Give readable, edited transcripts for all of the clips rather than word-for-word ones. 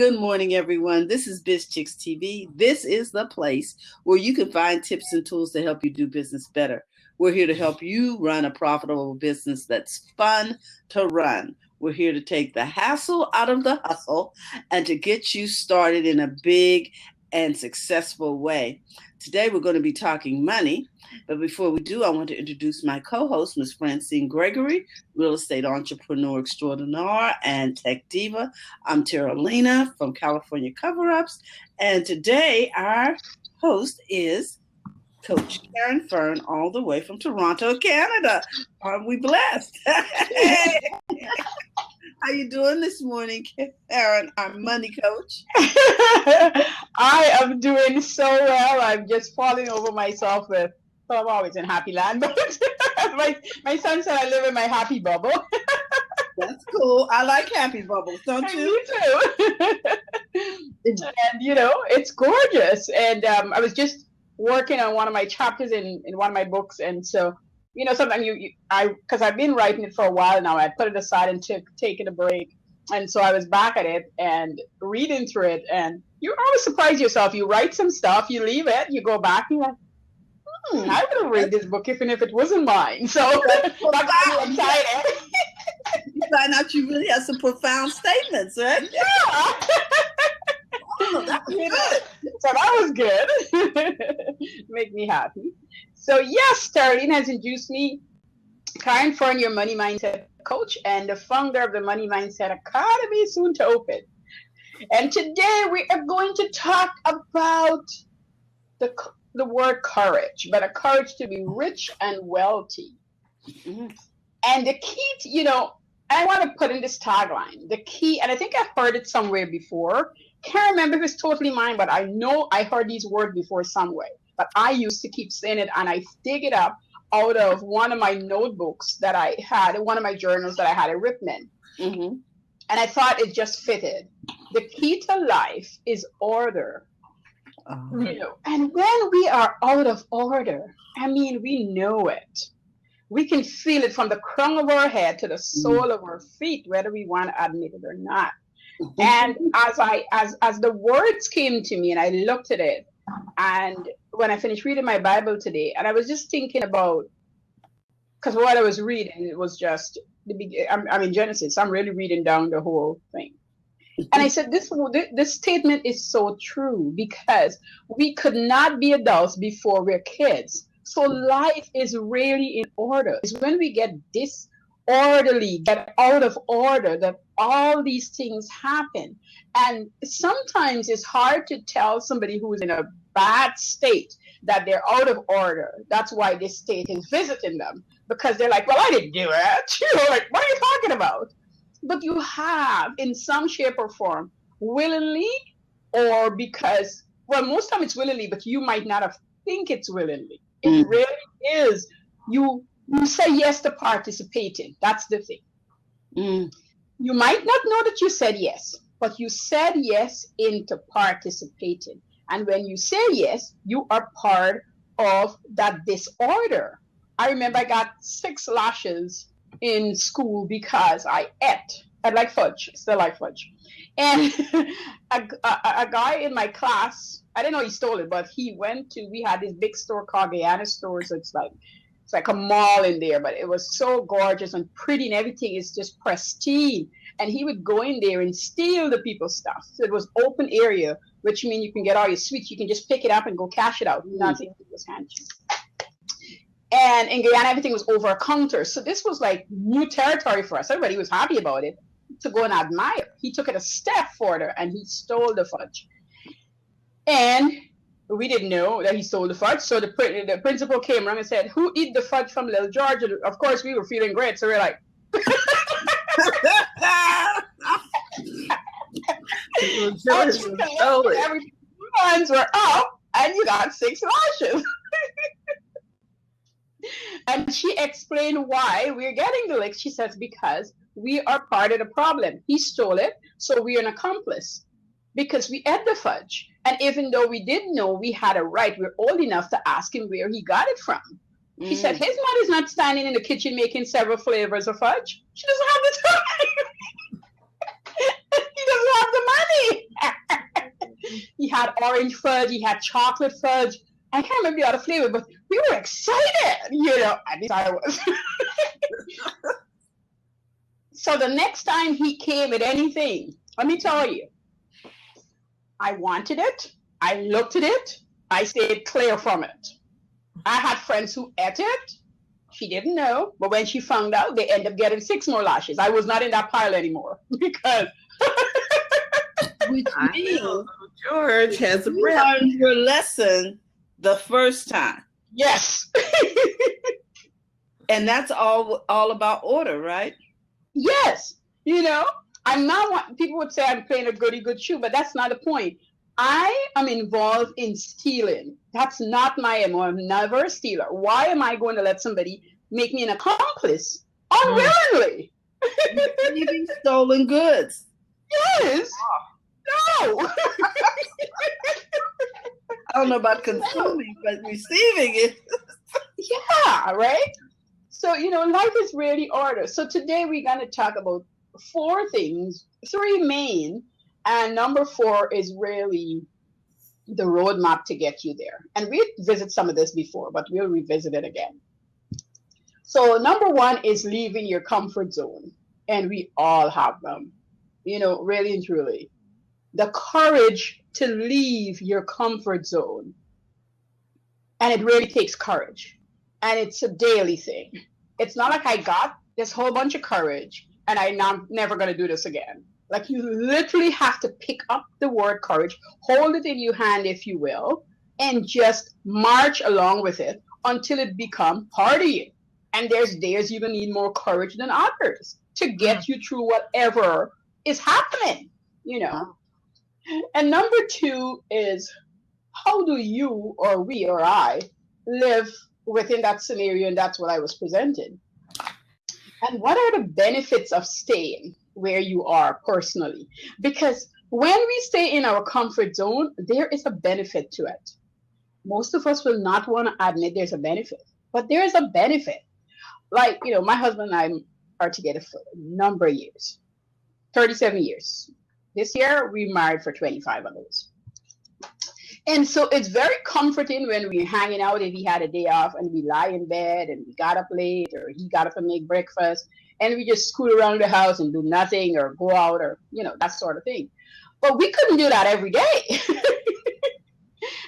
Good morning, everyone. This is Biz Chicks TV. This is the place where you can find tips and tools to help you do business better. We're here to help you run a profitable business that's fun to run. We're here to take the hassle out of the hustle and to get you started in a big and successful way. Today, we're going to be talking money. But before we do, I want to introduce my co-host, Ms. Francine Gregory, real estate entrepreneur extraordinaire and tech diva. I'm Terralina from California Cover-Ups. And today, our host is Coach Caren Fern, all the way from Toronto, Canada. Aren't we blessed? Hey. How you doing this morning, Caren, our money coach? I am doing so well. I'm just falling over myself with, I'm always in happy land, but my son said I live in my happy bubble. That's cool. I like happy bubbles, don't you? Me too. And, it's gorgeous. And I was just working on one of my chapters in one of my books. And so, sometimes because I've been writing it for a while now, I put it aside and taking a break. And so I was back at it and reading through it. And you always surprise yourself. You write some stuff, you leave it, you go back, and you're like, I would have read this book even if it wasn't mine. So that's really excited. You find out you really have some profound statements, right? Yeah. Oh, that was good. So that was good. Make me happy. So yes, Sterling has introduced me, Caren Fern, your money mindset coach and the founder of the Money Mindset Academy, soon to open. And today we are going to talk about the word courage, but a courage to be rich and wealthy. Mm-hmm. And the key, I want to put in this tagline, the key, and I think I've heard it somewhere before. Can't remember if it's totally mine, but I know I heard these words before some way. But I used to keep saying it, and I dig it up out of one of my notebooks that I had, one of my journals that I had it written in. Mm-hmm. And I thought it just fitted. The key to life is order. And when we are out of order, we know it. We can feel it from the crown of our head to the sole of our feet, whether we want to admit it or not. And as the words came to me and I looked at it, and when I finished reading my Bible today, and I was just thinking about, because what I was reading, it was just I'm in Genesis. I'm really reading down the whole thing. And I said, this statement is so true, because we could not be adults before we're kids. So life is really in order. It's when we get disorderly, get out of order, that all these things happen. And sometimes it's hard to tell somebody who's in a bad state that they're out of order. That's why this state is visiting them, because they're like, well, I didn't do it. Like, what are you talking about? But you have, in some shape or form, willingly, or because, well, most time it's willingly, but you might not have think it's willingly. It really is. You say yes to participating. That's the thing. You might not know that you said yes, but you said yes into participating. And when you say yes, you are part of that disorder. I remember I got 6 lashes in school because I like fudge, still like fudge. And a guy in my class, I didn't know he stole it, but we had this big store called Guyana Store, so it's like a mall in there, but it was so gorgeous and pretty and everything is just pristine. And he would go in there and steal the people's stuff. So it was open area, which means you can get all your sweets. You can just pick it up and go cash it out. Nothing was handed. And in Guyana, everything was over a counter. So this was like new territory for us. Everybody was happy about it to go and admire. He took it a step further and he stole the fudge. And we didn't know that he stole the fudge. So the principal came around and said, who eat the fudge from Little George? And of course, we were feeling great. So we're like, every hands were up and you got 6 lashes. And she explained why we're getting the licks. She says, because we are part of the problem. He stole it, so we're an accomplice. Because we ate the fudge. And even though we didn't know we had a right, we're old enough to ask him where he got it from. She said, his mother's not standing in the kitchen making several flavors of fudge. She doesn't have the time. He doesn't have the money. had orange fudge, he had chocolate fudge. I can't remember the other flavor, but we were excited, at least I was. So the next time he came with anything, let me tell you, I wanted it, I looked at it, I stayed clear from it. I had friends who ate it. She didn't know, but when she found out, they ended up getting 6 more lashes. I was not in that pile anymore because. Which means George has you learned your lesson the first time. Yes. And that's all about order, right? Yes. I'm not. People would say I'm playing a goody good shoe, but that's not the point. I am involved in stealing. That's not my MO. I'm never a stealer. Why am I going to let somebody make me an accomplice unwillingly? Receiving stolen goods. Yes. No. I don't know about consuming, but receiving it. Yeah, right? So, life is really order. So today we're going to talk about 4 things, 3 main, and number 4 is really the roadmap to get you there. And we visited some of this before, but we'll revisit it again. So number 1 is leaving your comfort zone. And we all have them, really and truly. The courage to leave your comfort zone. And it really takes courage. And it's a daily thing. It's not like I got this whole bunch of courage and I'm never going to do this again. Like you literally have to pick up the word courage, hold it in your hand, if you will, and just march along with it until it becomes part of you. And there's days you're going to need more courage than others to get you through whatever is happening, And number 2 is how do you or we or I live within that scenario? And that's what I was presented. And what are the benefits of staying where you are personally? Because when we stay in our comfort zone, there is a benefit to it. Most of us will not want to admit there's a benefit, but there is a benefit. Like, my husband and I are together for a number of years, 37 years. This year, we married for 25 of those. And so it's very comforting when we're hanging out if he had a day off and we lie in bed and we got up late or he got up and make breakfast and we just scoot around the house and do nothing or go out or, that sort of thing. But we couldn't do that every day.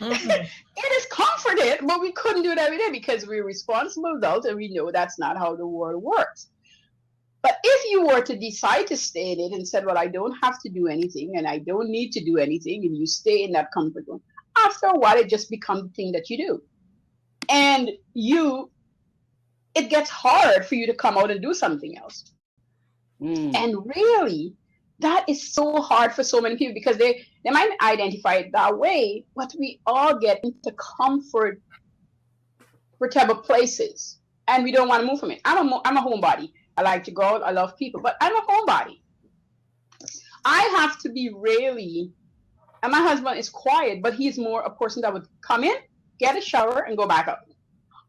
It is comforting, but we couldn't do it every day because we're responsible adults and we know that's not how the world works. But if you were to decide to stay in it and said, well, I don't have to do anything and I don't need to do anything, and you stay in that comfort zone, after a while, it just becomes the thing that you do. And it gets hard for you to come out and do something else. And really, that is so hard for so many people because they might identify it that way, but we all get into comfortable places and we don't want to move from it. I'm a homebody. I like to go out. I love people, but I'm a homebody. I have to be really, and my husband is quiet, but he's more a person that would come in, get a shower, and go back up.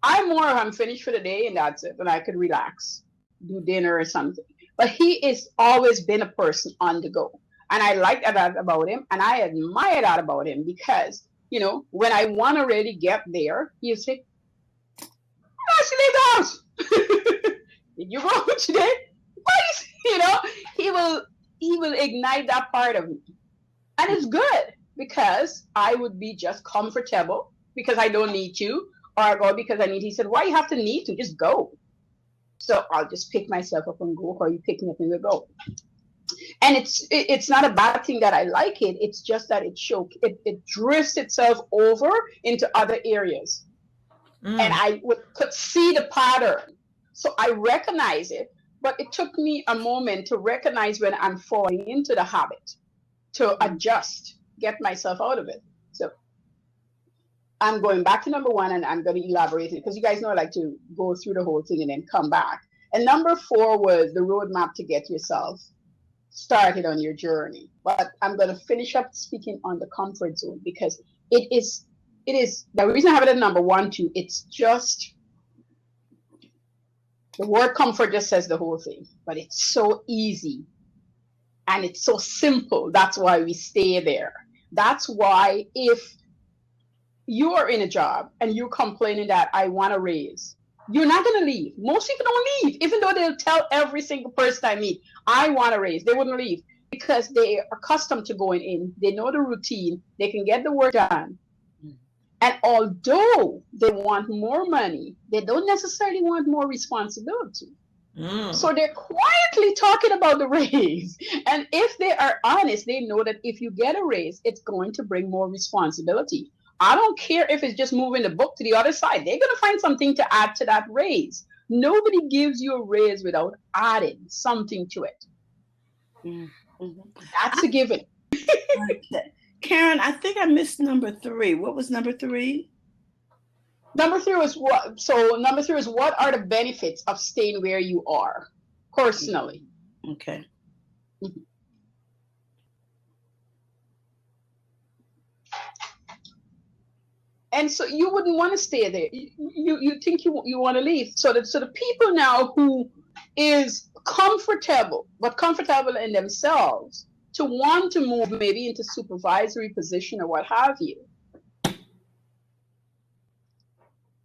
I'm finished for the day and that's it. And I could relax, do dinner or something. But he has always been a person on the go. And I like that about him. And I admire that about him because, when I want to really get there, he'll say, "I should leave the house." Did you go today? He will ignite that part of me. And it's good because I would be just comfortable because I don't need to, or I go because I need. He said, "Why you have to need to? Just go." So I'll just pick myself up and go, or you pick me up and we go. And it's not a bad thing that I like it. It's just that it drifts itself over into other areas. And I could see the pattern. So I recognize it, but it took me a moment to recognize when I'm falling into the habit, to adjust, get myself out of it. So I'm going back to number 1 and I'm going to elaborate it because you guys know I like to go through the whole thing and then come back. And number 4 was the roadmap to get yourself started on your journey. But I'm going to finish up speaking on the comfort zone because it is the reason I have it at number 1, too. It's just the word comfort just says the whole thing, but it's so easy and it's so simple. That's why we stay there That's why if you are in a job and you're complaining that I want a raise, you're not going to leave. Most people don't leave, even though they'll tell every single person I meet, I want a raise. They wouldn't leave because they are accustomed to going in. They know the routine. They can get the work done. And although they want more money, they don't necessarily want more responsibility. So they're quietly talking about the raise. And if they are honest, they know that if you get a raise, it's going to bring more responsibility. I don't care if it's just moving the book to the other side. They're going to find something to add to that raise. Nobody gives you a raise without adding something to it. Mm-hmm. That's a given. Caren, I think I missed number 3. What was number 3? Number 3 was what? So number 3 is what are the benefits of staying where you are personally? Okay. Mm-hmm. And so you wouldn't want to stay there. You think you want to leave. So the people now who is comfortable, but comfortable in themselves, to want to move maybe into supervisory position or what have you,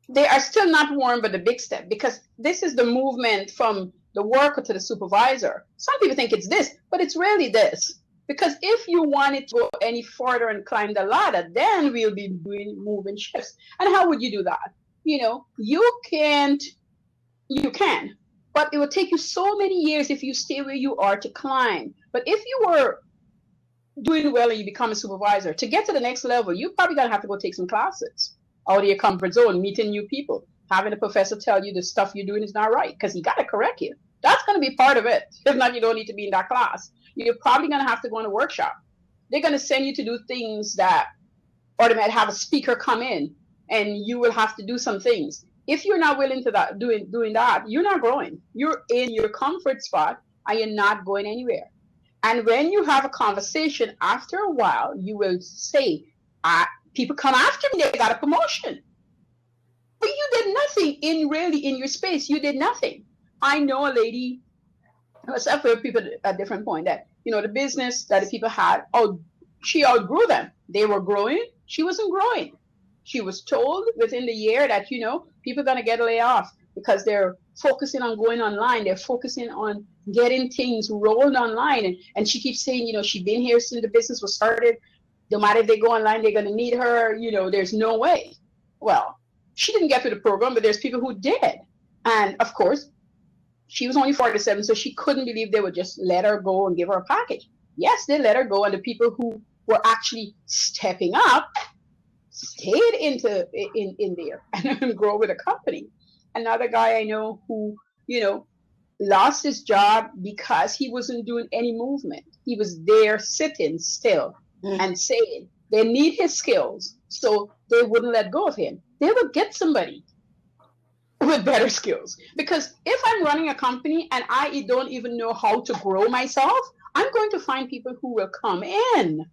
they are still not warm by the big step, because this is the movement from the worker to the supervisor. Some people think it's this, but it's really this. Because if you wanted to go any further and climb the ladder, then we'll be doing moving shifts. And how would you do that? You can, but it would take you so many years if you stay where you are to climb. But if you were doing well and you become a supervisor, to get to the next level, you probably gonna have to go take some classes out of your comfort zone, meeting new people, having a professor tell you the stuff you're doing is not right, because he got to correct you. That's going to be part of it. If not, you don't need to be in that class. You're probably going to have to go on a workshop. They're going to send you to do things or they might have a speaker come in and you will have to do some things. If you're not willing to doing that, you're not growing. You're in your comfort spot and you're not going anywhere. And when you have a conversation, after a while, you will say, people come after me, they got a promotion. But you did nothing in your space. You did nothing. I know a lady, several people at different point, that, the business that the people had, she outgrew them. They were growing. She wasn't growing. She was told within the year that, people are going to get laid off because they're focusing on going online. They're focusing on getting things rolled online. And she keeps saying, she's been here since the business was started. No matter if they go online, they're going to need her. There's no way. Well, she didn't get through the program, but there's people who did. And of course, she was only 47, so she couldn't believe they would just let her go and give her a package. Yes, they let her go. And the people who were actually stepping up stayed in there and grow with a company. Another guy I know who, lost his job because he wasn't doing any movement. He was there sitting still and saying they need his skills, so they wouldn't let go of him. They would get somebody with better skills. Because if I'm running a company and I don't even know how to grow myself, I'm going to find people who will come in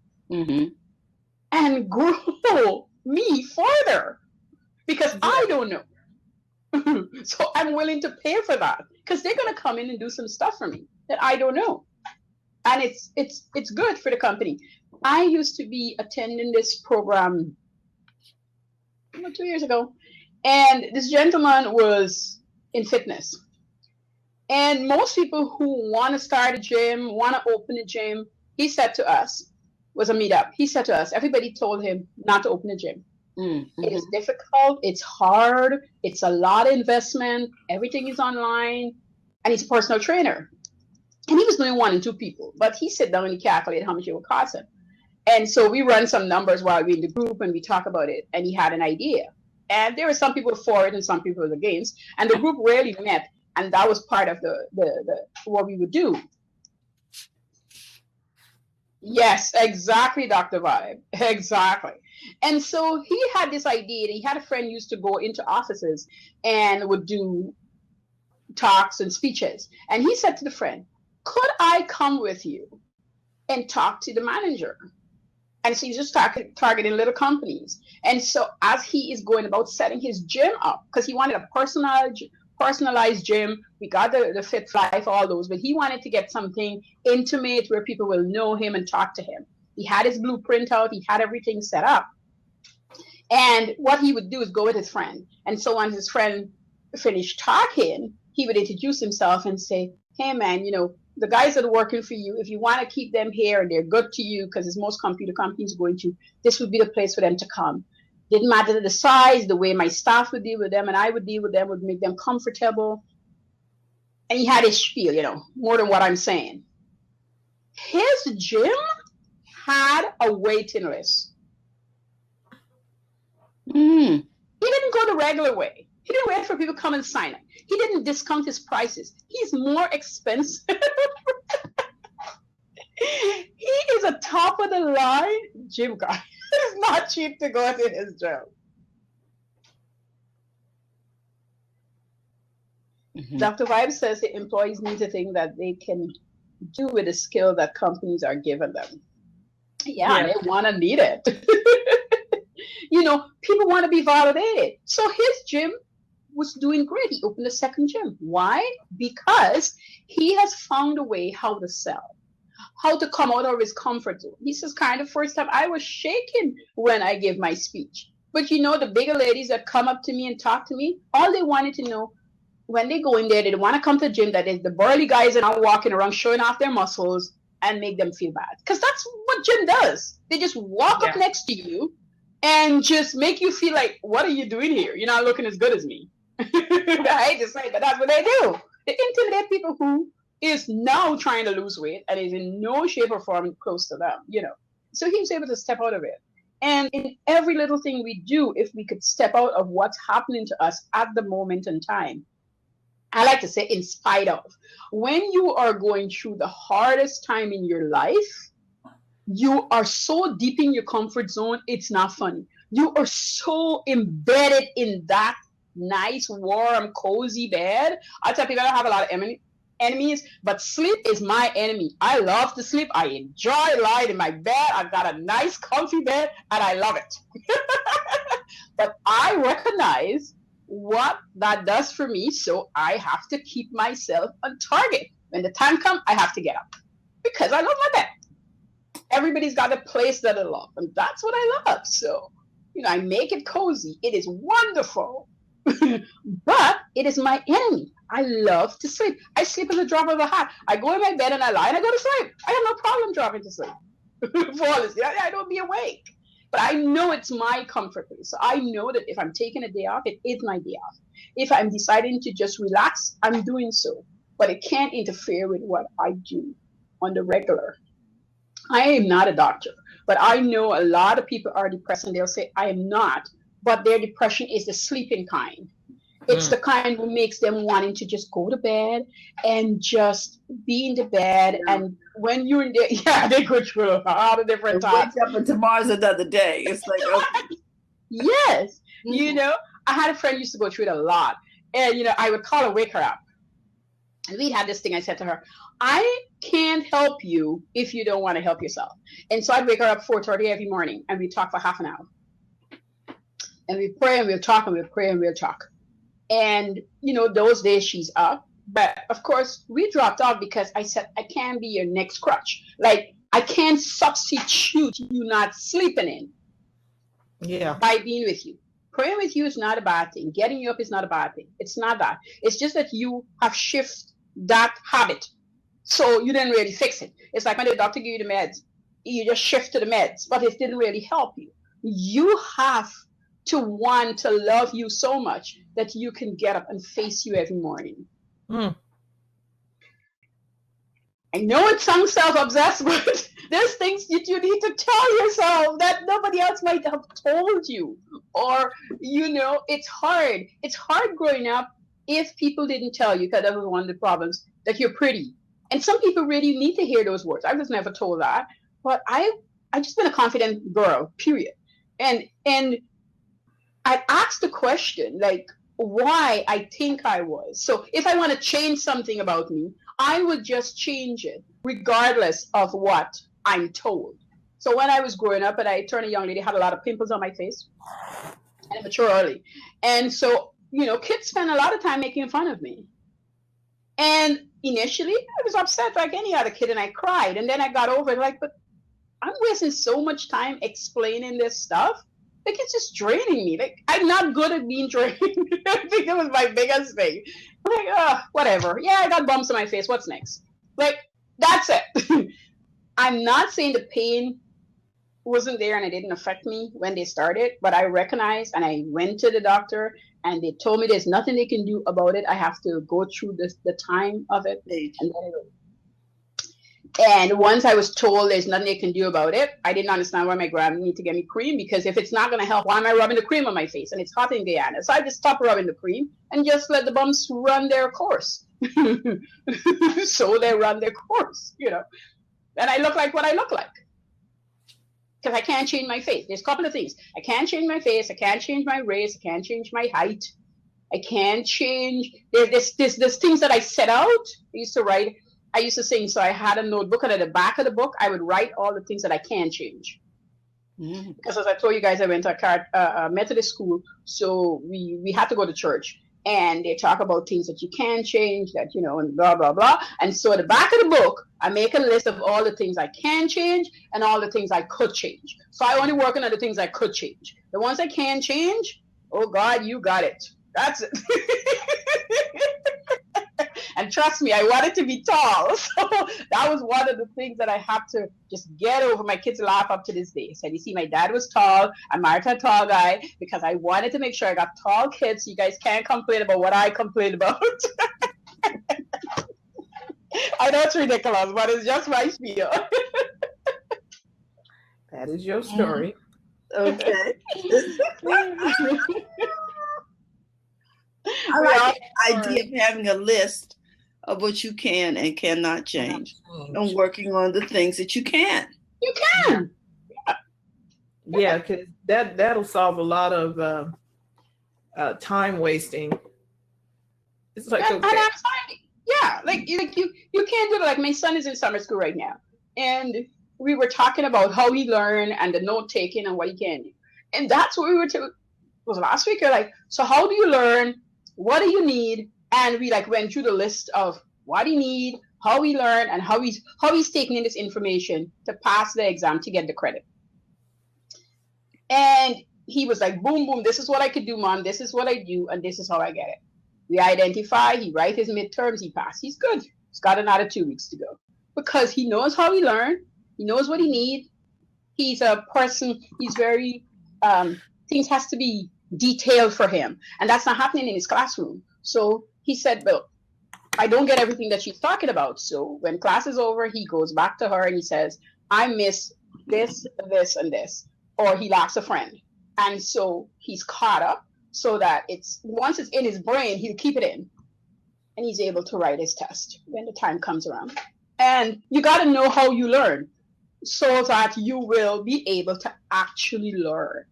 and grow me further, because I don't know. So I'm willing to pay for that, because they're going to come in and do some stuff for me that I don't know. And it's good for the company. I used to be attending this program 2 years ago, and this gentleman was in fitness. And most people who want to start a gym, want to open a gym, he said to us, was a meetup. He said to us, everybody told him not to open a gym. It is difficult. It's hard. It's a lot of investment. Everything is online. And he's a personal trainer. And he was doing 1 and 2 people. But he sat down and he calculated how much it would cost him. And so we run some numbers while we're in the group and we talk about it. And he had an idea. And there were some people for it and some people against. And the group rarely met. And that was part of the what we would do. Yes, exactly, Dr. Vibe. Exactly. And so he had this idea. He had a friend who used to go into offices and would do talks and speeches. And he said to the friend, could I come with you and talk to the manager? And so he's just targeting little companies. And so as he is going about setting his gym up, because he wanted a personalized gym, we got the Fit Fly for all those, but he wanted to get something intimate where people will know him and talk to him. He had his blueprint out. He had everything set up. And what he would do is go with his friend. And so once his friend finished talking, he would introduce himself and say, hey, man, the guys that are working for you, if you want to keep them here and they're good to you, because as most computer companies are going to, this would be the place for them to come. Didn't matter the size, the way my staff would deal with them and I would deal with them would make them comfortable. And he had his spiel, more than what I'm saying. His gym had a waiting list. He didn't go the regular way. He didn't wait for people to come and sign up. He didn't discount his prices. He's more expensive. He is a top of the line gym guy. It's not cheap to go to his gym. Dr. Vibe says the employees need to think that they can do with the skill that companies are giving them. Yeah. They want to need it. People want to be validated. So his gym was doing great. He opened a second gym. Why? Because he has found a way how to sell, how to come out of his comfort zone. He says, kind of first time I was shaking when I gave my speech. But the bigger ladies that come up to me and talk to me, all they wanted to know when they go in there, they want to come to the gym that is the burly guys that are walking around showing off their muscles and make them feel bad. Because that's what gym does. They just walk up next to you and just make you feel like, what are you doing here? You're not looking as good as me. I hate to say it, but that's what they do. They intimidate people who is now trying to lose weight and is in no shape or form close to them, So he was able to step out of it. And in every little thing we do, if we could step out of what's happening to us at the moment in time, I like to say in spite of. When you are going through the hardest time in your life, you are so deep in your comfort zone, it's not funny. You are so embedded in that nice, warm, cozy bed. I tell people I don't have a lot of enemies, but sleep is my enemy. I love to sleep. I enjoy lying in my bed. I've got a nice, comfy bed, and I love it. But I recognize what that does for me, so I have to keep myself on target. When the time comes, I have to get up because I love my bed. Everybody's got a place that I love, and that's what I love. So, I make it cozy. It is wonderful, but it is my enemy. I love to sleep. I sleep at the drop of a hat. I go in my bed and I lie and I go to sleep. I have no problem dropping to sleep. I don't be awake. But I know it's my comfort place. So I know that if I'm taking a day off, it is my day off. If I'm deciding to just relax, I'm doing so. But it can't interfere with what I do on the regular. I am not a doctor, but I know a lot of people are depressed and they'll say, I am not. But their depression is the sleeping kind. It's the kind who makes them wanting to just go to bed and just be in the bed. And when you're in there, they go through a lot of different times. Wake up and tomorrow's another day. It's like, okay. Yes. I had a friend who used to go through it a lot. And, I would call her, wake her up. And we had this thing I said to her, I can't help you if you don't want to help yourself. And so I'd wake her up 4:30 every morning and we'd talk for half an hour. And we'd pray and we'll talk and we'll pray and we'll talk. And, those days she's up. But of course, we dropped off because I said, I can't be your next crutch. Like, I can't substitute you not sleeping in by being with you. Praying with you is not a bad thing. Getting you up is not a bad thing. It's not that. It's just that you have shifted that habit. So you didn't really fix it. It's like when the doctor gave you the meds, you just shift to the meds, but it didn't really help you. You have to want to love you so much that you can get up and face you every morning. I know it sounds self-obsessed, but there's things that you need to tell yourself that nobody else might have told you. Or, it's hard. It's hard growing up if people didn't tell you, because that was one of the problems, that you're pretty. And some people really need to hear those words. I was never told that. But I just been a confident girl, period. And I asked the question, like, why I think I was. So if I want to change something about me, I would just change it, regardless of what I'm told. So when I was growing up and I turned a young lady, had a lot of pimples on my face, and I matured early. And so, kids spend a lot of time making fun of me. And initially, I was upset like any other kid, and I cried. And then I got over it, like, but I'm wasting so much time explaining this stuff. Like, it's just draining me. Like, I'm not good at being drained. I think that was my biggest thing. Like, whatever. Yeah, I got bumps on my face. What's next? Like, that's it. I'm not saying the pain wasn't there and it didn't affect me when they started, but I recognized and I went to the doctor and they told me there's nothing they can do about it. I have to go through the time of it and let it go. And once I was told there's nothing they can do about it, I didn't understand why my grandma need to get me cream, because if it's not going to help, why am I rubbing the cream on my face? And it's hot in Guyana. So I just stopped rubbing the cream and just let the bumps run their course. So they run their course, you know. And I look like what I look like. Because I can't change my face. There's a couple of things. I can't change my face. I can't change my race. I can't change my height. I can't change. There's things that I set out. I used to write. I used to sing. So I had a notebook, and at the back of the book, I would write all the things that I can change. Mm-hmm. Because as I told you guys, I went to a Methodist school. So we had to go to church. And they talk about things that you can change, that, you know, and blah, blah, blah. And so at the back of the book, I make a list of all the things I can change and all the things I could change. So I only work on the things I could change. The ones I can change, oh, God, you got it. That's it. And trust me, I wanted to be tall. So that was one of the things that I have to just get over. My kids laugh up to this day. Said, you see, my dad was tall. I married a tall guy because I wanted to make sure I got tall kids so you guys can't complain about what I complain about. I know it's ridiculous, but it's just my spiel. That is your story. Okay. I like the idea of having a list of what you can and cannot change, and working on the things that you can. You can. Yeah, because that'll solve a lot of time wasting. It's like, and anxiety. Yeah, like you can't do it. Like, my son is in summer school right now, and we were talking about how he learned and the note taking and what he can do, and that's what we were was last week. You're like, so how do you learn? What do you need? And we like went through the list of what he need, how he learned, and how he's taking in this information to pass the exam to get the credit. And he was like, boom, boom, this is what I could do, Mom. This is what I do, and this is how I get it. We identify, he write his midterms, he passed. He's good. He's got another 2 weeks to go. Because he knows how he learned. He knows what he needs. He's a person, he's very, things has to be detailed for him. And that's not happening in his classroom. So he said, well, I don't get everything that she's talking about. So when class is over, he goes back to her and he says, I miss this, this, and this. Or he asks a friend. And so he's caught up so that once it's in his brain, he'll keep it in. And he's able to write his test when the time comes around. And you got to know how you learn so that you will be able to actually learn.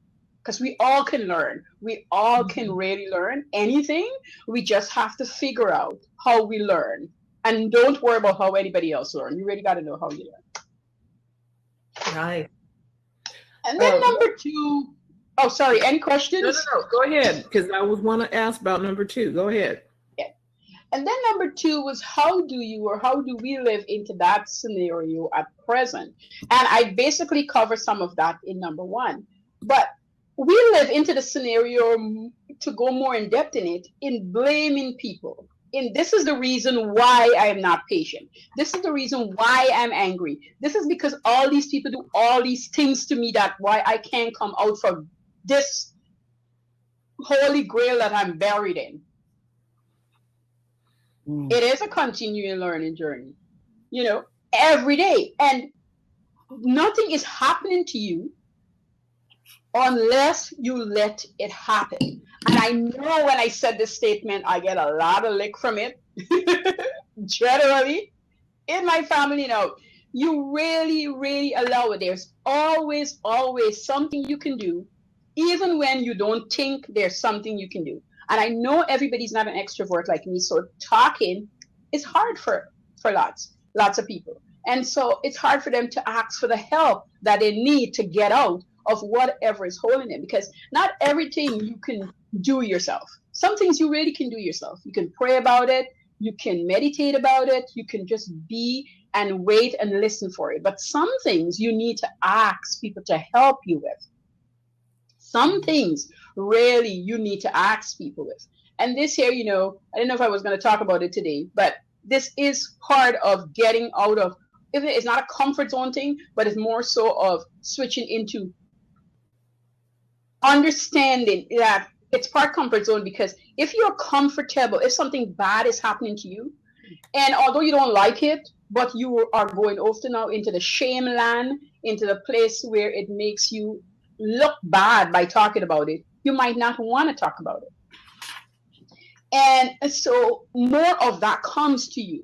Because we all can learn. We all can really learn anything. We just have to figure out how we learn. And don't worry about how anybody else learns. You really got to know how you learn. Nice. And then number 2. Oh, sorry. Any questions? No. Go ahead. Because I was want to ask about number 2. Go ahead. Yeah. And then number 2 was how do we live into that scenario at present? And I basically cover some of that in number 1. But we live into the scenario, to go more in depth in it, in blaming people. This is the reason why I am not patient. This is the reason why I'm angry. This is because all these people do all these things to me, that why I can't come out from this holy grail that I'm buried in. It is a continuing learning journey, every day. And nothing is happening to you unless you let it happen. And I know when I said this statement, I get a lot of lick from it. Generally, in my family now, you really, really allow it. There's always, always something you can do, even when you don't think there's something you can do. And I know everybody's not an extrovert like me, so talking is hard for lots of people. And so it's hard for them to ask for the help that they need to get out of whatever is holding them, because not everything you can do yourself. Some things you really can do yourself. You can pray about it. You can meditate about it. You can just be and wait and listen for it. But some things you need to ask people to help you with. Some things really you need to ask people with. And this here, I don't know if I was going to talk about it today, but this is part of getting out of, it's not a comfort zone thing, but it's more so of switching into understanding that it's part comfort zone, because if you're comfortable, if something bad is happening to you, and although you don't like it, but you are going often now into the shame land, into the place where it makes you look bad by talking about it, you might not want to talk about it. And so more of that comes to you,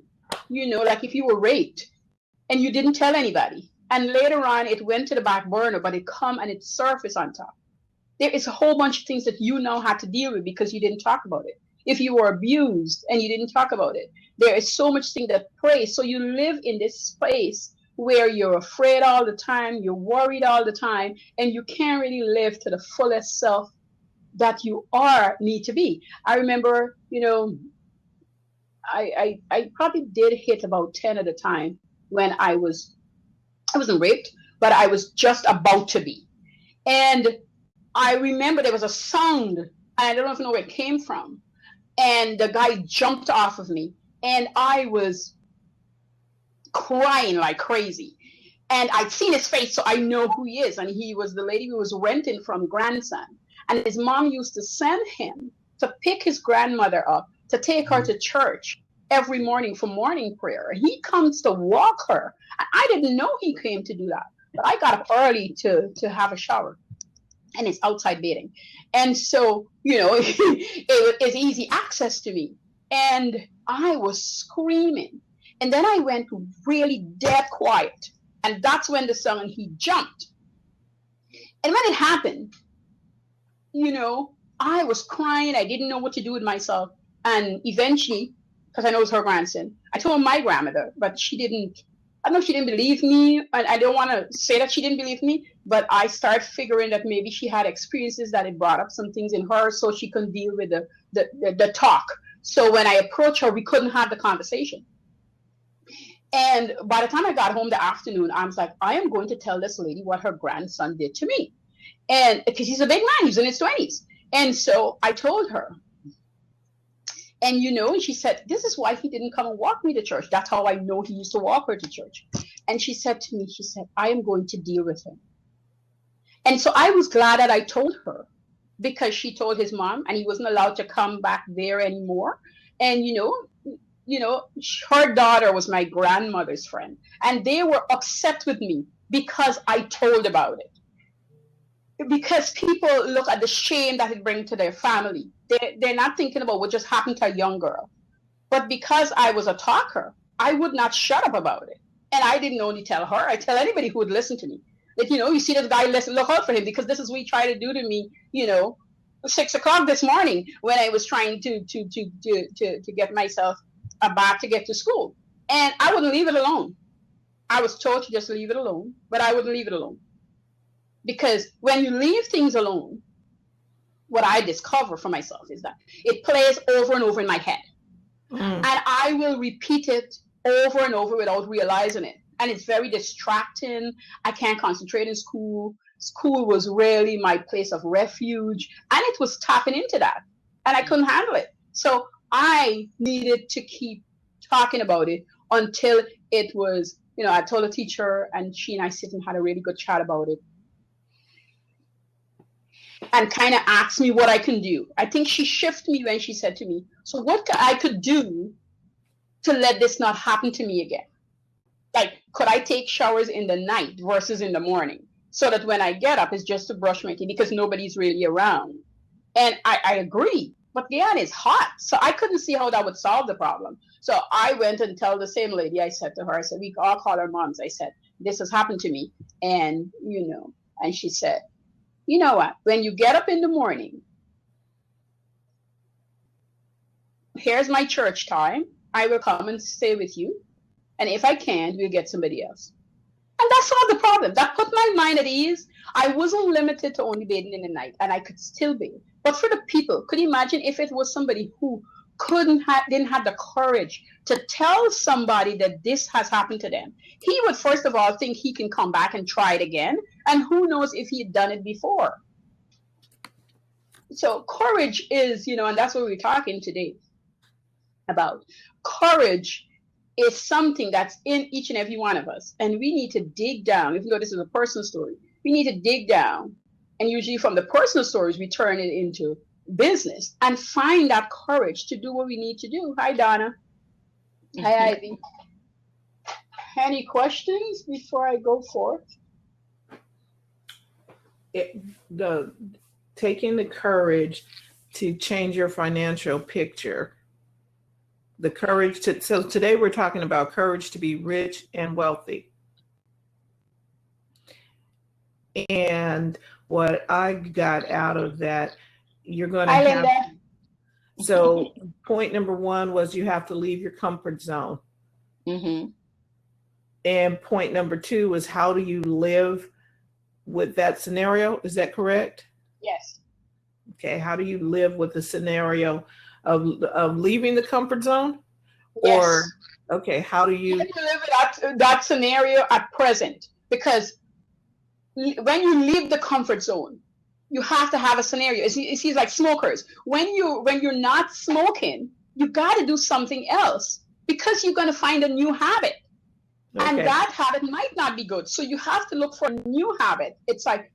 like if you were raped and you didn't tell anybody, and later on it went to the back burner, but it come and it surfaced on top. There is a whole bunch of things that you now had to deal with because you didn't talk about it. If you were abused and you didn't talk about it, there is so much thing that plays. So you live in this space where you're afraid all the time, you're worried all the time, and you can't really live to the fullest self that you need to be. I remember, I probably did hit about 10 at a time when I wasn't raped, but I was just about to be. And I remember there was a sound, and I don't know where it came from, and the guy jumped off of me, and I was crying like crazy. And I'd seen his face, so I know who he is. And he was the lady who was renting from grandson. And his mom used to send him to pick his grandmother up, to take her to church every morning for morning prayer. And he comes to walk her. I didn't know he came to do that, but I got up early to have a shower. And it's outside bathing. And so, it was easy access to me. And I was screaming. And then I went really dead quiet. And that's when the song, he jumped. And when it happened, I was crying. I didn't know what to do with myself. And eventually, because I know it was her grandson, I told my grandmother, but I don't know if she didn't believe me. And I don't want to say that she didn't believe me, but I started figuring that maybe she had experiences that it brought up some things in her so she couldn't deal with the talk. So when I approached her, we couldn't have the conversation. And by the time I got home the afternoon, I was like, I am going to tell this lady what her grandson did to me. And because he's a big man, he's in his 20s. And so I told her. And, she said, this is why he didn't come and walk me to church. That's how I know he used to walk her to church. And she said to me, I am going to deal with him. And so I was glad that I told her, because she told his mom, and he wasn't allowed to come back there anymore. And, her daughter was my grandmother's friend. And they were upset with me because I told about it. Because people look at the shame that it brings to their family. They're not thinking about what just happened to a young girl. But because I was a talker, I would not shut up about it. And I didn't only tell her, I tell anybody who would listen to me. That, you see this guy, look out for him, because this is what he tried to do to me, 6 o'clock this morning when I was trying to get myself a bath to get to school. And I wouldn't leave it alone. I was told to just leave it alone, but I wouldn't leave it alone. Because when you leave things alone, what I discover for myself is that it plays over and over in my head. And I will repeat it over and over without realizing it. And it's very distracting. I can't concentrate in school. School was really my place of refuge. And it was tapping into that. And I couldn't handle it. So I needed to keep talking about it until it was, I told a teacher, and she and I sit and had a really good chat about it. And kind of asked me what I can do. I think she shifted me when she said to me, so what I could do to let this not happen to me again? Like, could I take showers in the night versus in the morning? So that when I get up, it's just to brush my teeth because nobody's really around. And I agree. But Guyana is hot. So I couldn't see how that would solve the problem. So I went and told the same lady, I said to her, I said, we all call our moms. I said, this has happened to me. And, and she said, you know what? When you get up in the morning, here's my church time. I will come and stay with you. And if I can't, we'll get somebody else. And that solved the problem. That put my mind at ease. I wasn't limited to only bathing in the night, and I could still bathe. But for the people, could you imagine if it was somebody who didn't have the courage to tell somebody that this has happened to them, he would first of all think he can come back and try it again. And who knows if he had done it before. So courage is, and that's what we're talking today about. Courage is something that's in each and every one of us. And we need to dig down, even though this is a personal story, we need to dig down. And usually from the personal stories, we turn it into business and find that courage to do what we need to do. Hi, Donna. Hi, Ivy. Any questions before I go forth? Taking the courage to change your financial picture. The courage to, so today we're talking about courage to be rich and wealthy. And what I got out of that, you're going to have, so point number one was you have to leave your comfort zone. Mm-hmm. And point number two was how do you live with that scenario? Is that correct? Yes. Okay. How do you live with the scenario of leaving the comfort zone? Yes. Or, okay, how do you live that scenario at present? Because when you leave the comfort zone, you have to have a scenario. It's like smokers. When you're not smoking, you got to do something else because you're going to find a new habit. Okay. And that habit might not be good. So you have to look for a new habit. It's like,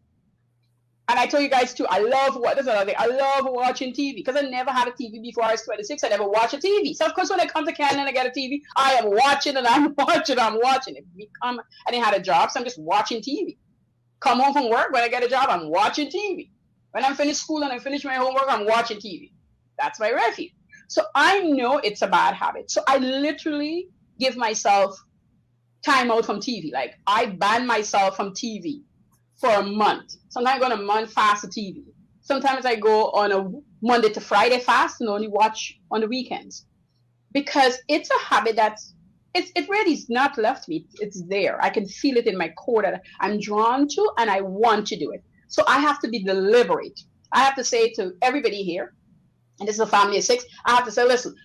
and I tell you guys too, I love watching TV because I never had a TV before I was 26. I never watched a TV. So of course, when I come to Canada and I get a TV, I am watching and I'm watching. I didn't have a job, so I'm just watching TV. Come home from work, when I get a job, I'm watching TV. When I'm finished school and I finish my homework, I'm watching TV. That's my refuge. So I know it's a bad habit. So I literally give myself time out from TV. Like I ban myself from TV for a month. Sometimes I go on a month fast of TV. Sometimes I go on a Monday to Friday fast and only watch on the weekends. Because it's a habit that's, it really is not left me. It's there. I can feel it in my core that I'm drawn to and I want to do it. So I have to be deliberate. I have to say to everybody here, and this is a family of 6, I have to say, listen,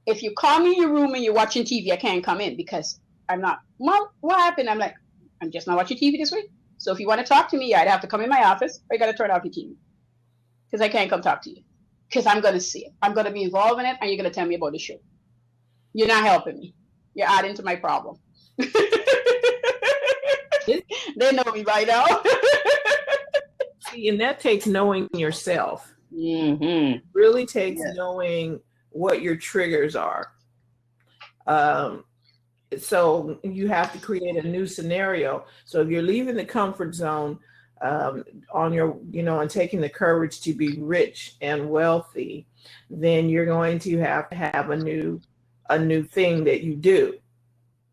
if you call me in your room and you're watching TV, I can't come in because I'm not, well, what happened? I'm like, I'm just not watching TV this week. So if you want to talk to me, you either have to come in my office or you got to turn off your TV because I can't come talk to you because I'm going to see it. I'm going to be involved in it and you're going to tell me about the show. You're not helping me. You're adding to my problem. They know me by now. See, and that takes knowing yourself. Mm-hmm. Really takes knowing what your triggers are. So you have to create a new scenario. So if you're leaving the comfort zone on your, and taking the courage to be rich and wealthy, then you're going to have a new thing that you do.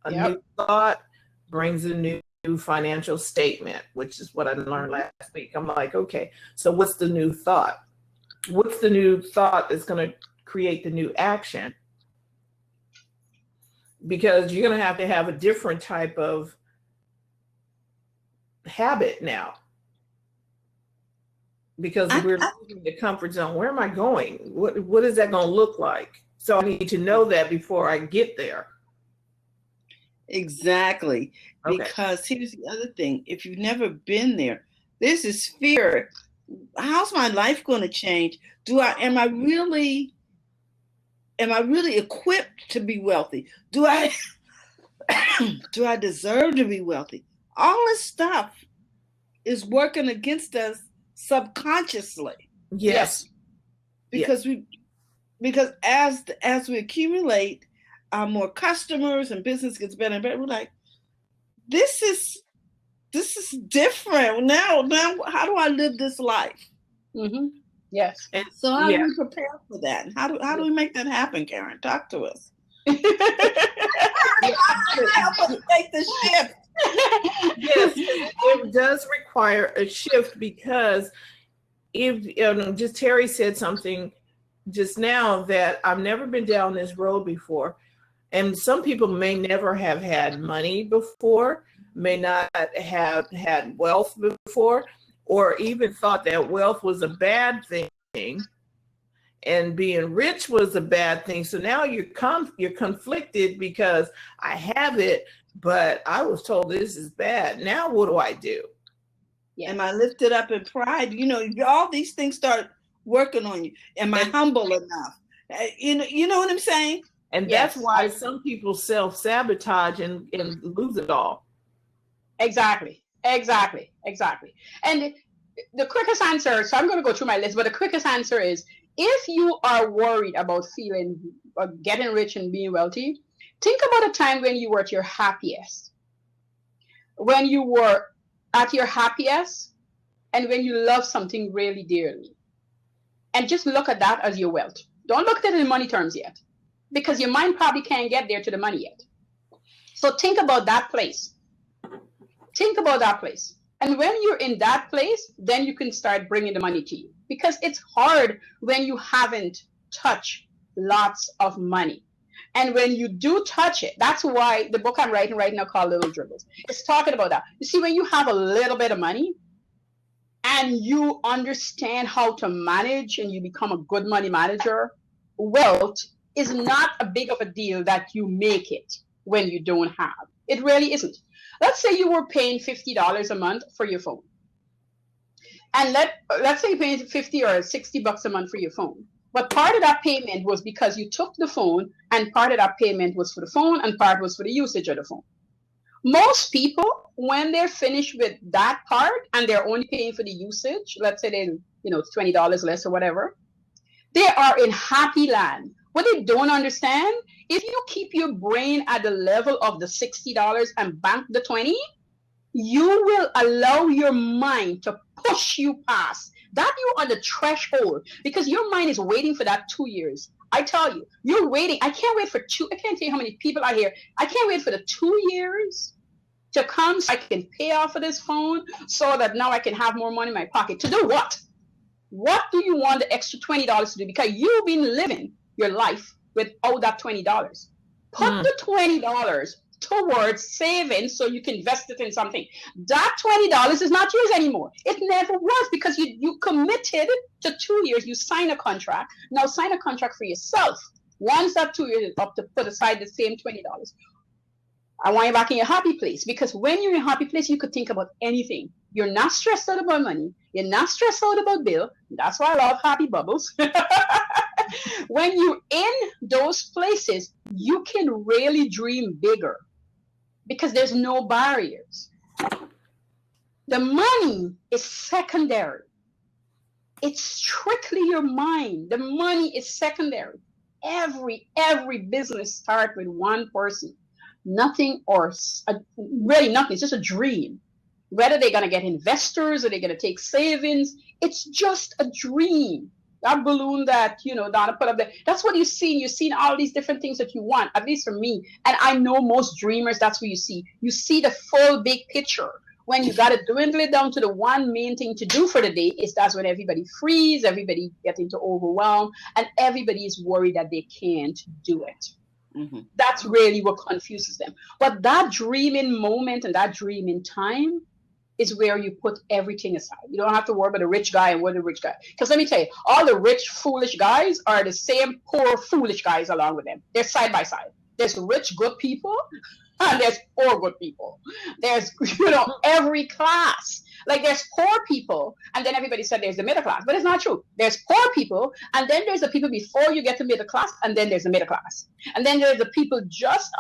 A new thought brings a new financial statement, which is what I learned last week. I'm like, okay, so what's the new thought? What's the new thought that's going to create the new action? Because you're going to have a different type of habit now. Because we're leaving the comfort zone. Where am I going? What is that going to look like? So I need to know that before I get there. Exactly. Okay. Because here's the other thing. If you've never been there, there's this fear. How's my life going to change? Am I really equipped to be wealthy? Do I deserve to be wealthy? All this stuff is working against us subconsciously. Yes. Because as we accumulate more customers and business gets better and better, we're like, this is different now. How do I live this life? Mm-hmm. Yes. And so how do we prepare for that? And how do we make that happen, Caren? Talk to us. Help us make the shift. Yes, it does require a shift because if just Terry said something just now that I've never been down this road before. And some people may never have had money before, may not have had wealth before, or even thought that wealth was a bad thing. and being rich was a bad thing. So now you're conflicted because I have it, but I was told this is bad. Now what do I do? Yes. Am I lifted up in pride? All these things start working on you. Am I humble enough? You know what I'm saying? And that's why some people self-sabotage and lose it all. Exactly. And the quickest answer, so I'm going to go through my list, but the quickest answer is, if you are worried about getting rich and being wealthy, think about a time when you were at your happiest. When you were at your happiest and when you love something really dearly. And just look at that as your wealth. Don't look at it in money terms yet, because your mind probably can't get there to the money yet. So think about that place. And when you're in that place, then you can start bringing the money to you, because it's hard when you haven't touched lots of money. And when you do touch it, that's why the book I'm writing right now called Little Dribbles, it's talking about that. You see, when you have a little bit of money and you understand how to manage and you become a good money manager, wealth is not a big of a deal that you make it when you don't have. It really isn't. Let's say you were paying $50 a month for your phone. And let's say you're paying $50 or $60 a month for your phone. But part of that payment was because you took the phone, and part of that payment was for the phone, and part was for the usage of the phone. Most people, when they're finished with that part and they're only paying for the usage, let's say it's $20 less or whatever, they are in happy land. What they don't understand, if you keep your brain at the level of the $60 and bank the 20, you will allow your mind to push you past that. You're on the threshold, because your mind is waiting for that 2 years. I tell you, you're waiting. I can't wait for I can't tell you how many people I hear. I can't wait for the 2 years to come so I can pay off of this phone, so that now I can have more money in my pocket. To do what? What do you want the extra $20 to do? Because you've been living your life without that $20. Put the $20 towards savings so you can invest it in something. That $20 is not yours anymore. It never was, because you committed to 2 years. You sign a contract. Now sign a contract for yourself. Once that 2 years is up, to put aside the same $20. I want you back in your happy place, because when you're in a happy place, you could think about anything. You're not stressed out about money. You're not stressed out about bill. That's why I love happy bubbles. When you're in those places, you can really dream bigger, because there's no barriers. The money is secondary. It's strictly your mind. The money is secondary. Every business starts with one person. Nothing, or really nothing. It's just a dream. Whether they're going to get investors or they're going to take savings, it's just a dream. That balloon that, Donna put up there, that's what you've seen. You've seen all these different things that you want, at least for me. And I know most dreamers, that's what you see. You see the full big picture. When you got to dwindle it down to the one main thing to do for the day, that's when everybody freeze, everybody gets into overwhelm, and everybody is worried that they can't do it. Mm-hmm. That's really what confuses them. But that dreaming moment and that dreaming time is where you put everything aside. You don't have to worry about a rich guy and what a rich guy. Because let me tell you, all the rich, foolish guys are the same poor, foolish guys along with them. They're side by side. There's rich, good people, and there's poor, good people. There's, every class. Like there's poor people, and then everybody said there's the middle class. But it's not true. There's poor people, and then there's the people before you get to middle class, and then there's the middle class. And then there's the people just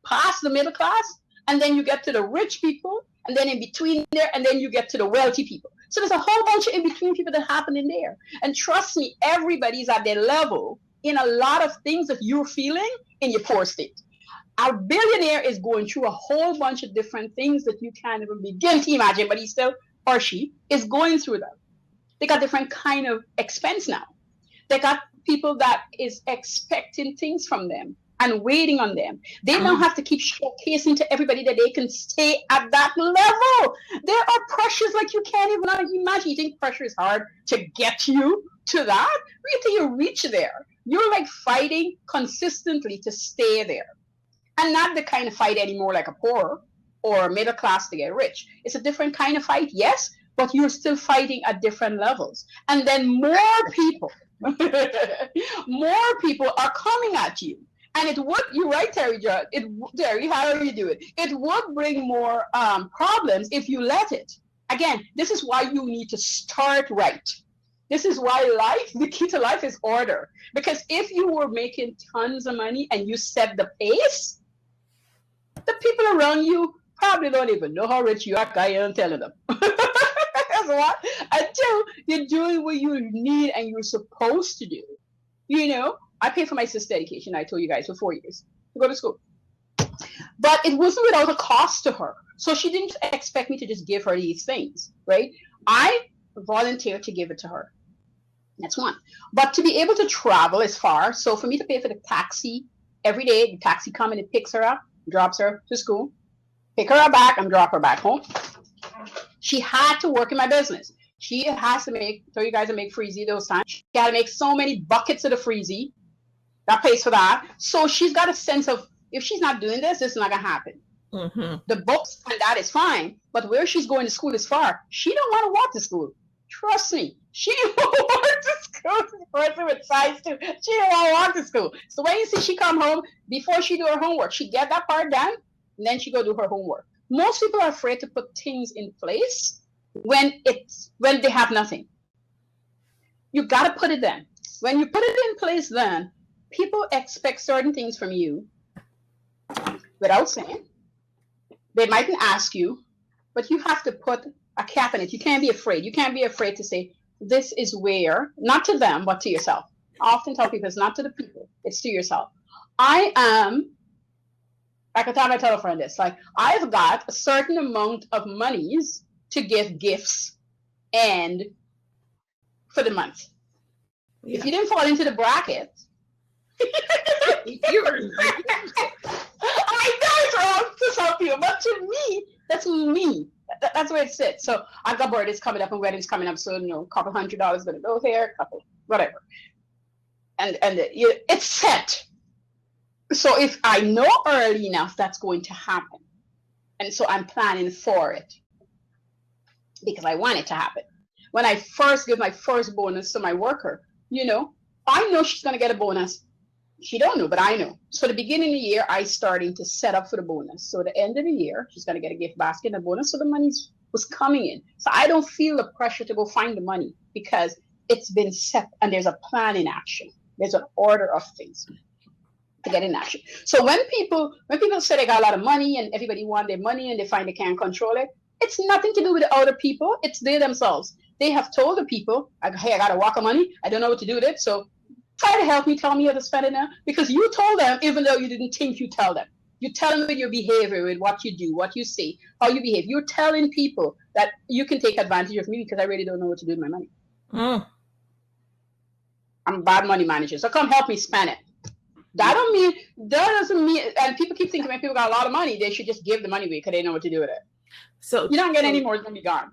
past the middle class, and then you get to the rich people, and then in between there, and then you get to the wealthy people. So there's a whole bunch of in-between people that happen in there. And trust me, everybody's at their level in a lot of things that you're feeling in your poor state. A billionaire is going through a whole bunch of different things that you can't even begin to imagine, but he still, or she, is going through them. They got different kind of expense now. They got people that is expecting things from them and waiting on them. They don't have to keep showcasing to everybody that they can stay at that level. There are pressures like you can't even imagine. You think pressure is hard to get you to that? Wait till you reach there. You're like fighting consistently to stay there. And not the kind of fight anymore like a poor or middle class to get rich. It's a different kind of fight, yes, but you're still fighting at different levels. And then more people more people are coming at you. And it would, you're right, Terry, Terry, how do you do it? It would bring more problems if you let it. Again, this is why you need to start right. This is why the key to life is order. Because if you were making tons of money and you set the pace, the people around you probably don't even know how rich you are. I am telling them. That's what. Until you're doing what you need and you're supposed to do. You know, I paid for my sister's education, I told you guys, for 4 years to go to school. But it wasn't without a cost to her. So she didn't expect me to just give her these things, right? I volunteered to give it to her. That's one. But to be able to travel is far. So for me to pay for the taxi every day, the taxi comes and it picks her up, drops her to school, pick her up back, and drop her back home. She had to work in my business. She has to tell you guys to make freezy those times. She got to make so many buckets of the freezy. That pays for that. So she's got a sense of, if she's not doing this, this is not going to happen. Mm-hmm. The books and that is fine. But where she's going to school is far. She don't want to walk to school. Trust me. She don't want to school. Person with size 2. She don't want to walk to school. So when you see she come home, before she do her homework, she get that part done, and then she go do her homework. Most people are afraid to put things in place when they have nothing. You got to put it then. When you put it in place then, people expect certain things from you without saying. They mightn't ask you, but you have to put a cap in it. You can't be afraid. You can't be afraid to say, this is where, not to them, but to yourself. I often tell people it's not to the people, it's to yourself. I tell a friend this, like, I've got a certain amount of monies to give gifts and for the month. Yeah. If you didn't fall into the bracket, I know it's wrong to some people, but to me, that's me. That's where it sits. So I've got birthdays coming up and weddings coming up, so a couple $100 going to go here, couple whatever, and it's set. So if I know early enough that's going to happen, and so I'm planning for it because I want it to happen. When I first give my first bonus to my worker, I know she's going to get a bonus. She don't know, but I know. So the beginning of the year, I starting to set up for the bonus. So at the end of the year, she's going to get a gift basket and a bonus. So the money was coming in. So I don't feel the pressure to go find the money because it's been set and there's a plan in action. There's an order of things to get in action. So when people say they got a lot of money and everybody want their money and they find they can't control it, it's nothing to do with the other people. It's they themselves. They have told the people, hey, I got a whack of money. I don't know what to do with it. So try to help me, tell me how to spend it now. Because you told them, even though you didn't think you tell them. You tell them with your behavior, with what you do, what you say, how you behave. You're telling people that you can take advantage of me because I really don't know what to do with my money. I'm a bad money manager. So come help me spend it. That doesn't mean, and people keep thinking when people got a lot of money, they should just give the money away because they know what to do with it. So you don't get any more, it's going to be gone.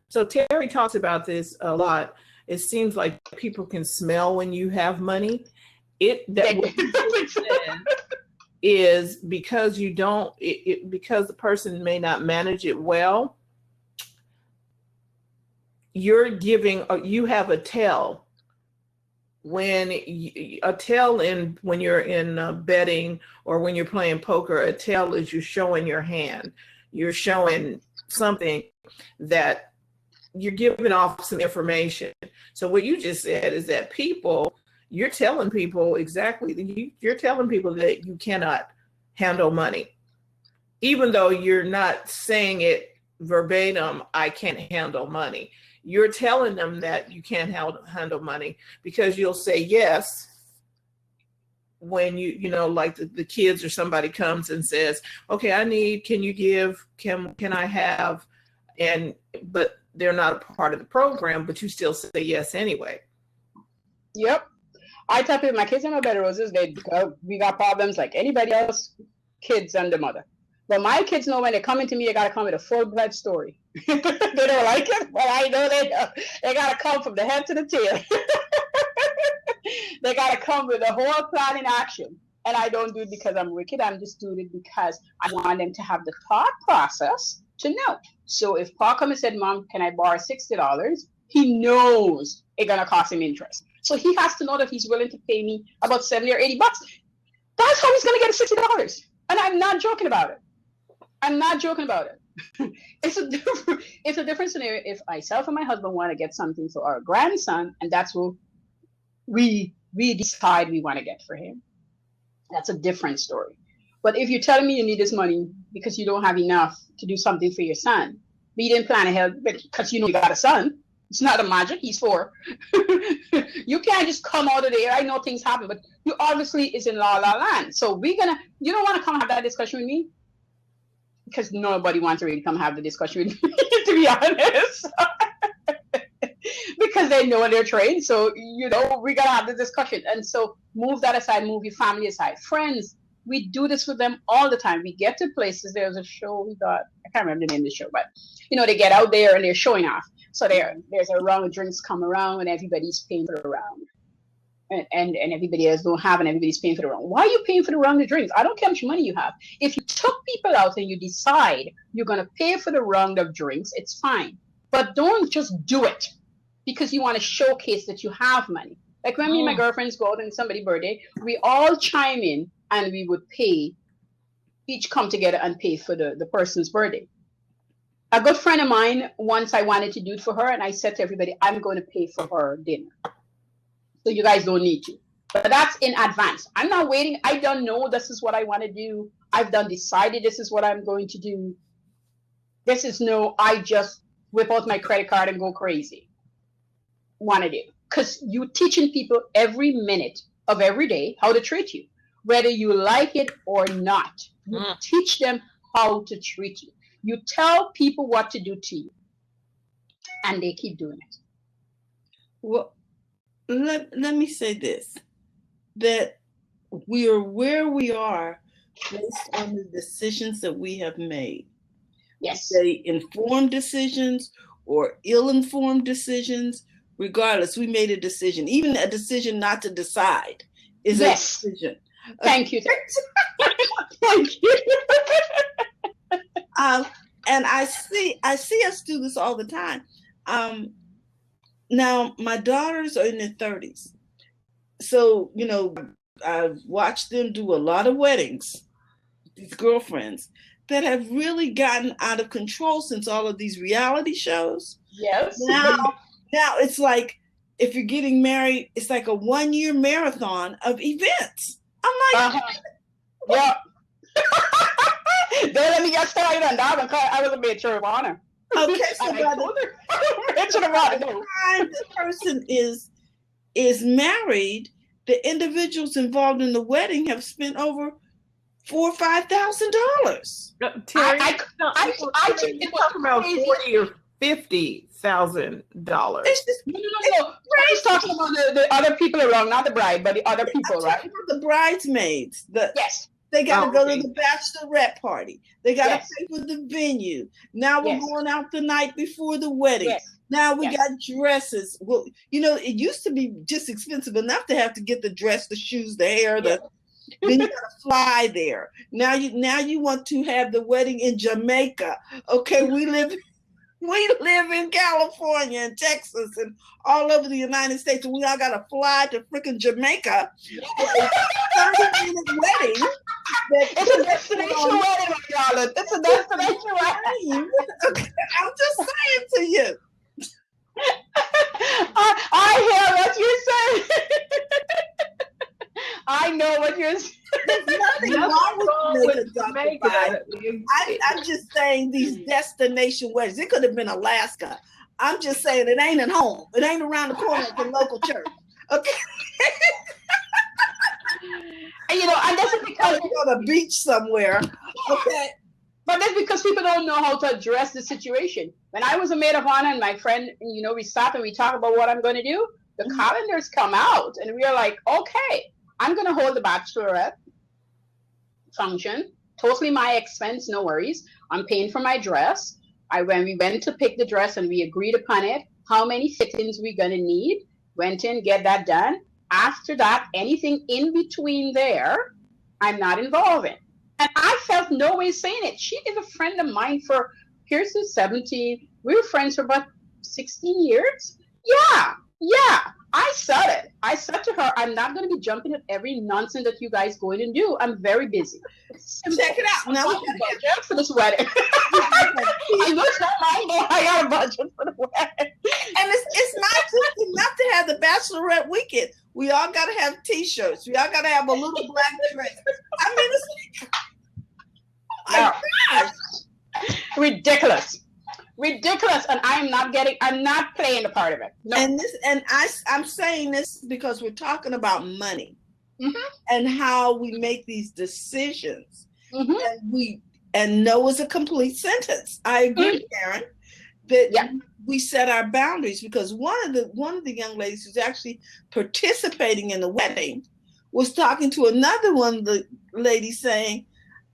So Terry talks about this a lot. It seems like people can smell when you have money. Is because you don't, because the person may not manage it well. You have a tell. When you're in betting or when you're playing poker, a tell is you showing your hand. You're showing something that you're giving off some information. So what you just said is that you're telling people exactly, you're telling people that you cannot handle money. Even though you're not saying it verbatim, I can't handle money. You're telling them that you can't handle money because you'll say yes when like the kids or somebody comes and says, okay, can I have, but they're not a part of the program, but you still say yes anyway. Yep. I tell people, my kids are no better roses. We got problems like anybody else, kids and the mother. But my kids know when they come into me, they got to come with a full-blood story. They don't like it, but I know they don't. They got to come from the head to the tail. They got to come with a whole plan in action. And I don't do it because I'm wicked. I'm just doing it because I want them to have the thought process to know. So if Paul come and said, Mom, can I borrow $60? He knows it's going to cost him interest. So he has to know that he's willing to pay me about 70 or 80 bucks. That's how he's going to get $60. And I'm not joking about it. I'm not joking about it. It's a different scenario if myself and my husband want to get something for our grandson, and that's what we decide we want to get for him. That's a different story. But if you're telling me you need this money because you don't have enough to do something for your son, but you didn't plan ahead because you know you got a son, it's not a magic, he's 4. You can't just come out of there. I know things happen, but you obviously is in la land. So you don't want to come have that discussion with me? Because nobody wants to really come have the discussion with me, to be honest. Because they know they're trained. So, we got to have the discussion. And so move that aside, move your family aside. Friends, we do this with them all the time. We get to places. There's a show we got, I can't remember the name of the show, but, they get out there and they're showing off. So there's a round of drinks come around and everybody's paying for the round. And everybody else don't have, and everybody's paying for the round. Why are you paying for the round of drinks? I don't care how much money you have. If you took people out and you decide you're going to pay for the round of drinks, it's fine. But don't just do it because you want to showcase that you have money. Like when me and my girlfriends go out on somebody's birthday, we all chime in and we would each come together and pay for the person's birthday. A good friend of mine, once I wanted to do it for her, and I said to everybody, I'm going to pay for her dinner. So you guys don't need to. But that's in advance. I'm not waiting. I don't know this is what I want to do. I've decided this is what I'm going to do. This is I just whip out my credit card and go crazy. Want to do. Because you're teaching people every minute of every day how to treat you. Whether you like it or not. You teach them how to treat you. You tell people what to do to you. And they keep doing it. Well, let me say this, that we are where we are based on the decisions that we have made. Yes. Say informed decisions or ill-informed decisions, regardless, we made a decision. Even a decision not to decide is a decision. Thank you. Thank you. And I see us do this all the time. Now, my daughters are in their 30s. So, I've watched them do a lot of weddings, these girlfriends, that have really gotten out of control since all of these reality shows. Yes. Now it's like, if you're getting married, it's like a 1-year marathon of events. I'm like, yeah. Don't let me get started on that because I was a maid of honor. Okay, so by the time the person is married, the individuals involved in the wedding have spent over $4,000 or $5,000. Terry, I think you're talking about $40,000 or $50,000. It's just no. I was talking about the other people around, not the bride, but the other people, right? The bridesmaids. Yes. They got to go to the bachelorette party. They got to pay for the venue. Now we're going out the night before the wedding. Yes. Now we got dresses. Well, it used to be just expensive enough to have to get the dress, the shoes, the hair, then you got to fly there. Now you want to have the wedding in Jamaica. Okay, we live in California and Texas and all over the United States, and we all got to fly to freaking Jamaica for a 30-minute wedding. It's a destination wedding, Charlotte. It's a destination wedding. I'm just saying to you. I hear what you're saying. I know what you're saying. There's nothing wrong with Jamaica. I'm just saying these destination weddings. It could have been Alaska. I'm just saying it ain't at home. It ain't around the corner at the local church. Okay. And that's because on a beach somewhere. Okay. But that's because people don't know how to address the situation. When I was a maid of honor and my friend, we stop and we talk about what I'm going to do, the calendars come out and we are like, okay, I'm going to hold the bachelorette function, totally my expense, no worries. I'm paying for my dress. When we went to pick the dress and we agreed upon it, how many fittings we're going to need, went in, get that done. After that, anything in between there, I'm not involved in. And I felt no way saying it. She is a friend of mine for, here's the 17. We were friends for about 16 years. Yeah. I said it. I said to her, I'm not going to be jumping at every nonsense that you guys going to do. I'm very busy. Check it out. Now we got a budget for this wedding. I'm not sure I got a budget for the wedding. And it's not just enough to have the bachelorette weekend. We all got to have T-shirts. We all got to have a little black dress. I mean, it's like, oh my gosh. Ridiculous. And I'm not playing a part of it. No. And I'm saying this because we're talking about money, and how we make these decisions, and no is a complete sentence. I agree, Caren, that we set our boundaries, because one of the young ladies who's actually participating in the wedding was talking to another one of the ladies saying,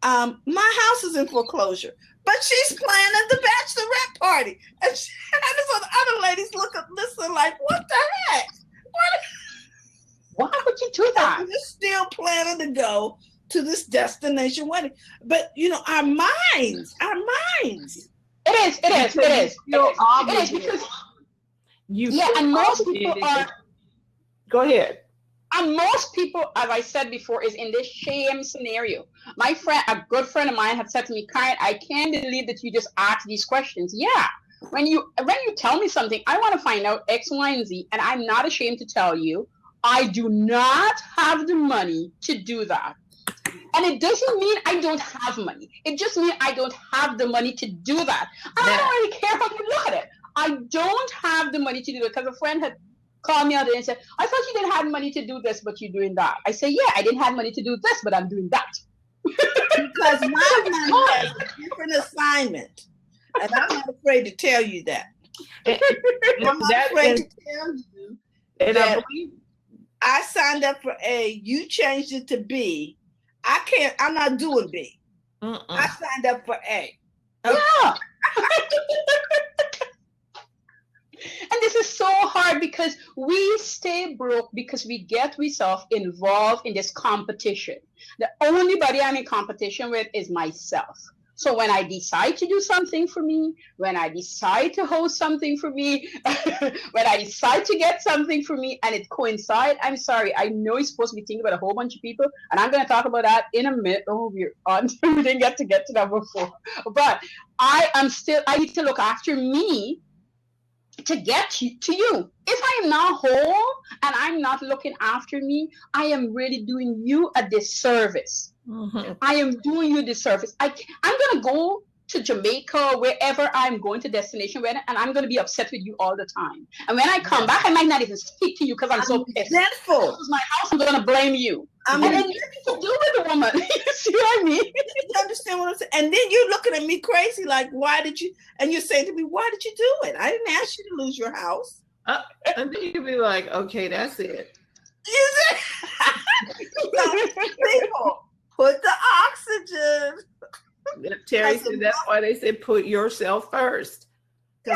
my house is in foreclosure, but she's planning the bachelorette party. And the other ladies listen like, what the heck? Why would you do that? We're still planning to go to this destination wedding. But, our minds. It is because and most people are. Go ahead. And most people, as I said before, is in this shame scenario. My friend, a good friend of mine, had said to me, Caren, I can't believe that you just asked these questions. Yeah. When you tell me something, I want to find out X, Y, and Z, and I'm not ashamed to tell you, I do not have the money to do that. And it doesn't mean I don't have money. It just means I don't have the money to do that. I don't really care how you look at it. I don't have the money to do it, because a friend had called me out and said, I thought you didn't have money to do this, but you're doing that. I say, yeah, I didn't have money to do this, but I'm doing that. Because my money has a different assignment. And I'm not afraid to tell you that. I'm not afraid to tell you that I signed up for A, you changed it to B. I'm not doing B. I signed up for A. Okay. Yeah. And this is so hard because we stay broke because we get ourselves involved in this competition. The only body I'm in competition with is myself. So when I decide to do something for me, when I decide to host something for me, when I decide to get something for me and it coincides, I'm sorry, I know you're supposed to be thinking about a whole bunch of people, and I'm going to talk about that in a minute. Oh, we're on. We didn't get to that before. But I need to look after me to get to you. If I am not whole and I'm not looking after me, I am really doing you a disservice. I am doing you a disservice. I'm going to go to Jamaica, wherever I'm going to destination wedding, and I'm going to be upset with you all the time. And when I come back, I might not even speak to you because I'm so pissed. Resentful. This is my house. I'm going to blame you. And then nothing to do with the woman. You see what I mean? You understand what I'm saying? And then you're looking at me crazy, like, why did you? And you're saying to me, why did you do it? I didn't ask you to lose your house. And then you'd be like, okay, that's it. You say, people, put the oxygen. Terry said that's why they said put yourself first. Yeah.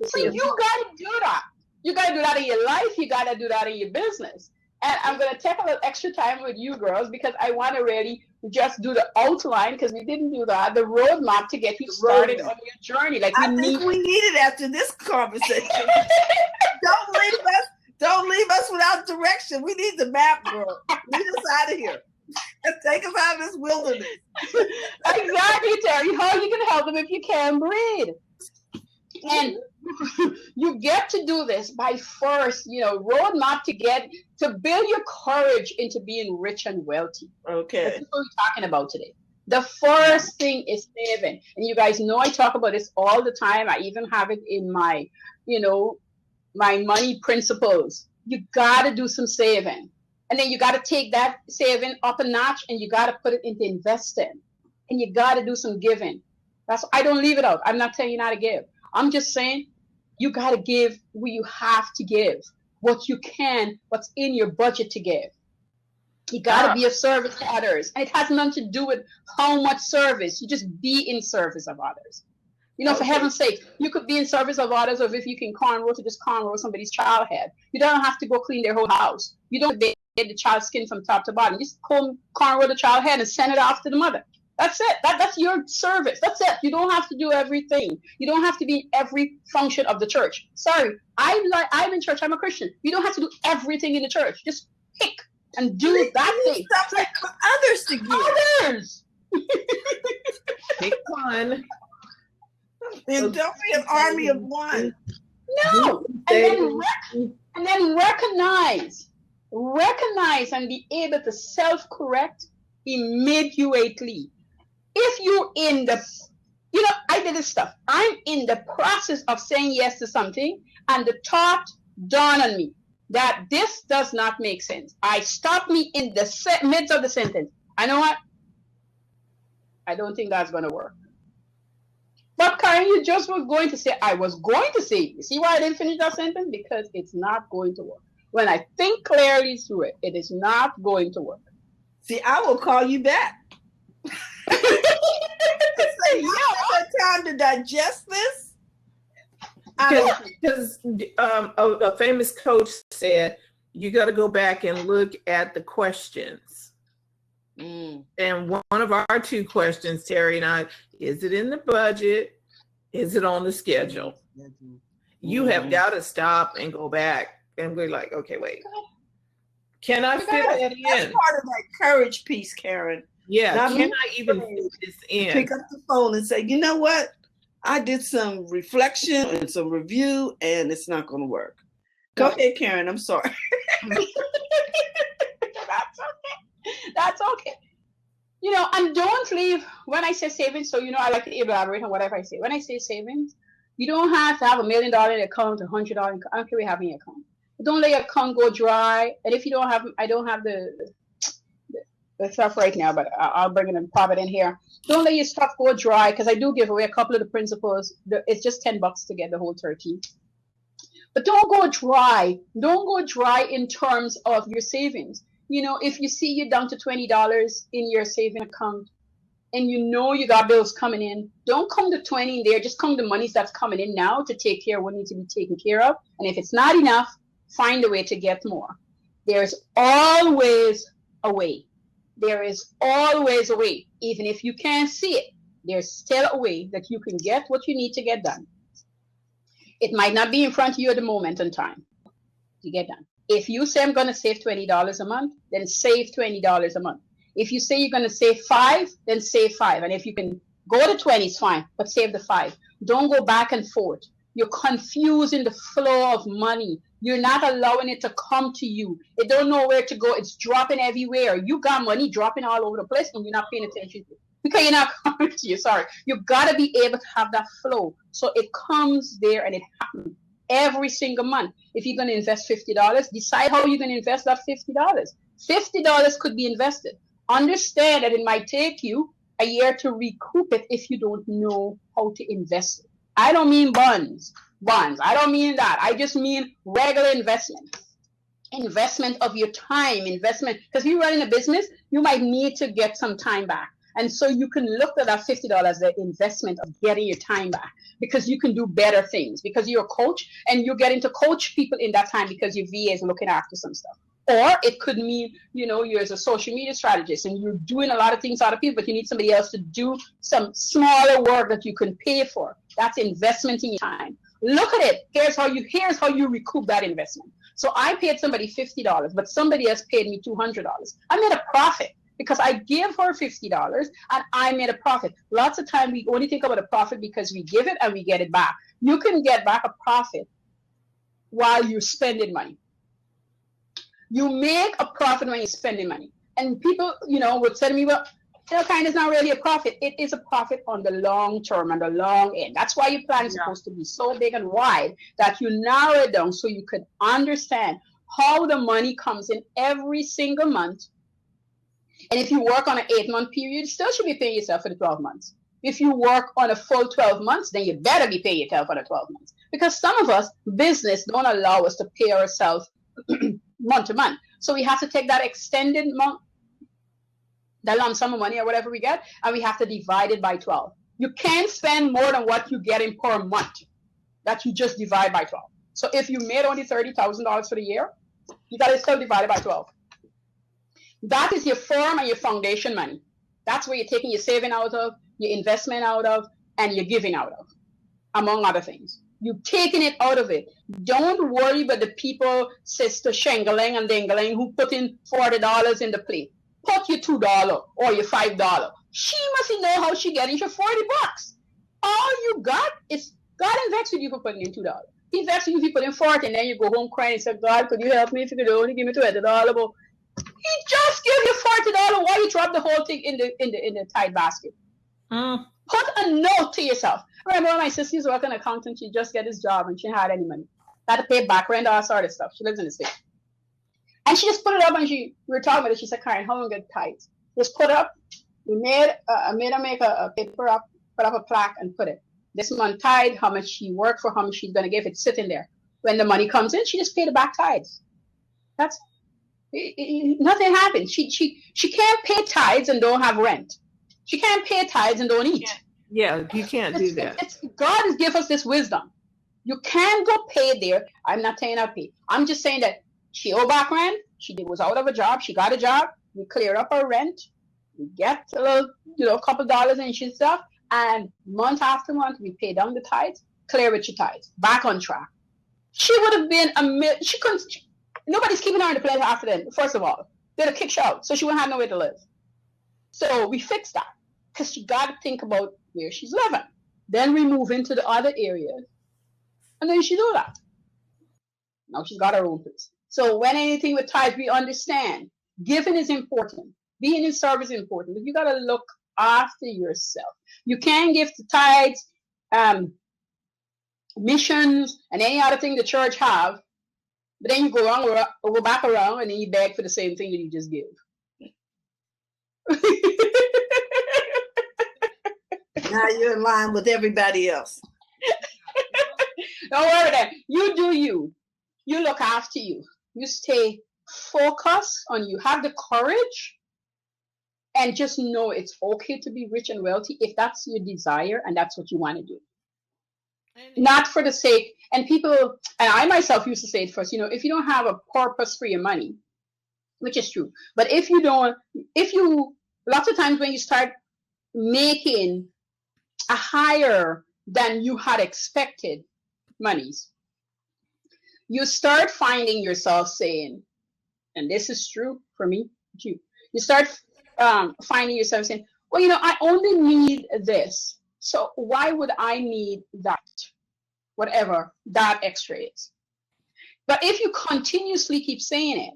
So you got to do that. You got to do that in your life. You got to do that in your business. And I'm going to take a little extra time with you girls because I want to really just do the outline, because we didn't do that, the roadmap to get you started on your journey. Like we need it after this conversation. Don't leave us without direction. We need the map, girl. Lead us out of here. Take us out of this wilderness. Exactly, Terry. How are you going to help them if you can't breathe? And you get to do this by first, roadmap to build your courage into being rich and wealthy. Okay. That's what we're talking about today. The first thing is saving. And you guys know I talk about this all the time. I even have it in my, my money principles. You got to do some saving. And then you got to take that saving up a notch and you got to put it into investing. And you got to do some giving. I don't leave it out. I'm not telling you not to give. I'm just saying you got to give what you have to give, what you can, what's in your budget to give. You got to be of service to others. And it has nothing to do with how much service. You just be in service of others. For heaven's sake, you could be in service of others, or if you can cornrow, to just cornrow somebody's child head. You don't have to go clean their whole house. You don't bathe the child's skin from top to bottom. Just cornrow the child head and send it off to the mother. That's it. That's your service. That's it. You don't have to do everything. You don't have to be in every function of the church. Sorry, I'm in church. I'm a Christian. You don't have to do everything in the church. Just pick and do that thing. Something for others to give. Others. Pick one. And don't be an army of one. No. And then recognize and be able to self-correct immediately. If you're in the, I did this stuff. I'm in the process of saying yes to something, and the thought dawned on me that this does not make sense. I stopped me in the midst of the sentence. I know what? I don't think that's going to work. But Karen, you just was going to say, I was going to say, you see why I didn't finish that sentence? Because it's not going to work. When I think clearly through it, it is not going to work. See, I will call you back. Say, time to digest this. Because a famous coach said, you got to go back and look at the questions. And one of our two questions, Terry and I, is it in the budget? Is it on the schedule? You have got to stop and go back and be like, okay, wait. Can I fit that in? That's part of that courage piece, Caren. Yeah, can I even fit this in? Pick up the phone and say, you know what? I did some reflection and some review, and it's not going to work. Go ahead, Caren. I'm sorry. That's okay. And don't leave when I say savings. So, I like to elaborate on whatever I say. When I say savings, you don't have to have $1 million in the account, $100 in the account. I don't care what you have in your account. Don't let your account go dry. And if you don't have, I don't have the stuff right now, but I'll bring it and pop it in here. Don't let your stuff go dry, because I do give away a couple of the principles. It's just $10 to get the whole 13. But don't go dry. Don't go dry in terms of your savings. If you see you're down to $20 in your saving account and you got bills coming in, don't come to 20 in there. Just come to money that's coming in now to take care of what needs to be taken care of. And if it's not enough, find a way to get more. There's always a way. There is always a way. Even if you can't see it, there's still a way that you can get what you need to get done. It might not be in front of you at the moment in time to get done. If you say I'm going to save $20 a month, then save $20 a month. If you say you're going to save $5, then save $5. And if you can go to 20, it's fine, but save the $5. Don't go back and forth. You're confusing the flow of money. You're not allowing it to come to you. It don't know where to go. It's dropping everywhere. You got money dropping all over the place and you're not paying attention to it because you're not coming to you. Sorry. You got to be able to have that flow. So it comes there and it happens every single month. If you're going to invest $50, decide how you're going to invest that $50. $50 could be invested. Understand that it might take you a year to recoup it if you don't know how to invest it. I don't mean bonds. I don't mean that. I just mean regular investment of your time, investment. Because if you're running a business, you might need to get some time back. And so you can look at that $50, the investment of getting your time back, because you can do better things, because you're a coach and you're getting to coach people in that time because your VA is looking after some stuff. Or it could mean, you're as a social media strategist and you're doing a lot of things out of people, but you need somebody else to do some smaller work that you can pay for. That's investment in your time. Look at it. Here's how you recoup that investment. So I paid somebody $50, but somebody else paid me $200. I made a profit because I gave her $50 and I made a profit. Lots of time we only think about a profit because we give it and we get it back. You can get back a profit while you're spending money. You make a profit when you're spending money. And people, would say to me, well, Karen, is not really a profit. It is a profit on the long term, on the long end. That's why your plan is supposed to be so big and wide that you narrow it down so you can understand how the money comes in every single month. And if you work on an 8-month period, you still should be paying yourself for the 12 months. If you work on a full 12 months, then you better be paying yourself for the 12 months. Because some of us, business don't allow us to pay ourselves month to month. So we have to take that extended month, the lump sum of money or whatever we get, and we have to divide it by 12. You can't spend more than what you're getting per month. That you just divide by 12. So if you made only $30,000 for the year, you got to still divide it by 12. That is your firm and your foundation money. That's where you're taking your saving out of, your investment out of, and your giving out of, among other things. You're taking it out of it. Don't worry about the people, Sister Shingling and Dingling, who put in $40 in the plate. Put your $2 or your $5. She mustn't know how she getting your $40. All you got is God invests with you for putting in $2. He invests with you if you put in 40, and then you go home crying and say, God, could you help me if you could only give me $20? But he just give you $40. Why you drop the whole thing in the tide basket? Put a note to yourself. I remember my sister's working accountant. She just got this job and she had any money. Had to pay back rent, all sort of stuff. She lives in the state. And she just put it up, and we were talking about it. She said, Karen, how long get tithes? Just put up. We made her make a paper up, put up a plaque and put it. This month tithe, how much she worked for, how much she's gonna give. It's sitting there. When the money comes in, she just paid the back tithes. That's nothing happens. She can't pay tithes and don't have rent. She can't pay tithes and don't eat. Yeah, you can't do that. God has given us this wisdom. You can go pay there. I'm not saying I pay. I'm just saying that she owed back rent. She was out of a job. She got a job. We clear up her rent. We get a little, couple dollars and shit stuff. And month after month, we pay down the tithes. Clear with your tithes. Back on track. She would have been she couldn't. Nobody's keeping her in the place after that. First of all, they'd have kicked her out, so she wouldn't have nowhere to live. So we fixed that, because she got to think about where she's living. Then we move into the other areas, and then she do that. Now she's got her own place. So when anything with tithes, we understand giving is important, being in service is important, but you got to look after yourself. You can't give the tithes, missions, and any other thing the church have, but then you go back around, and then you beg for the same thing that you just give. Now you're in line with everybody else. Don't worry that. You do you. You look after you. You stay focused on you. Have the courage, and just know it's okay to be rich and wealthy if that's your desire and that's what you want to do. Not for the sake, and people, and I myself used to say it first, if you don't have a purpose for your money, which is true, but lots of times when you start making a higher than you had expected monies, you start finding yourself saying, and this is true for me, you start finding yourself saying, well, I only need this. So why would I need that? Whatever that extra is. But if you continuously keep saying it,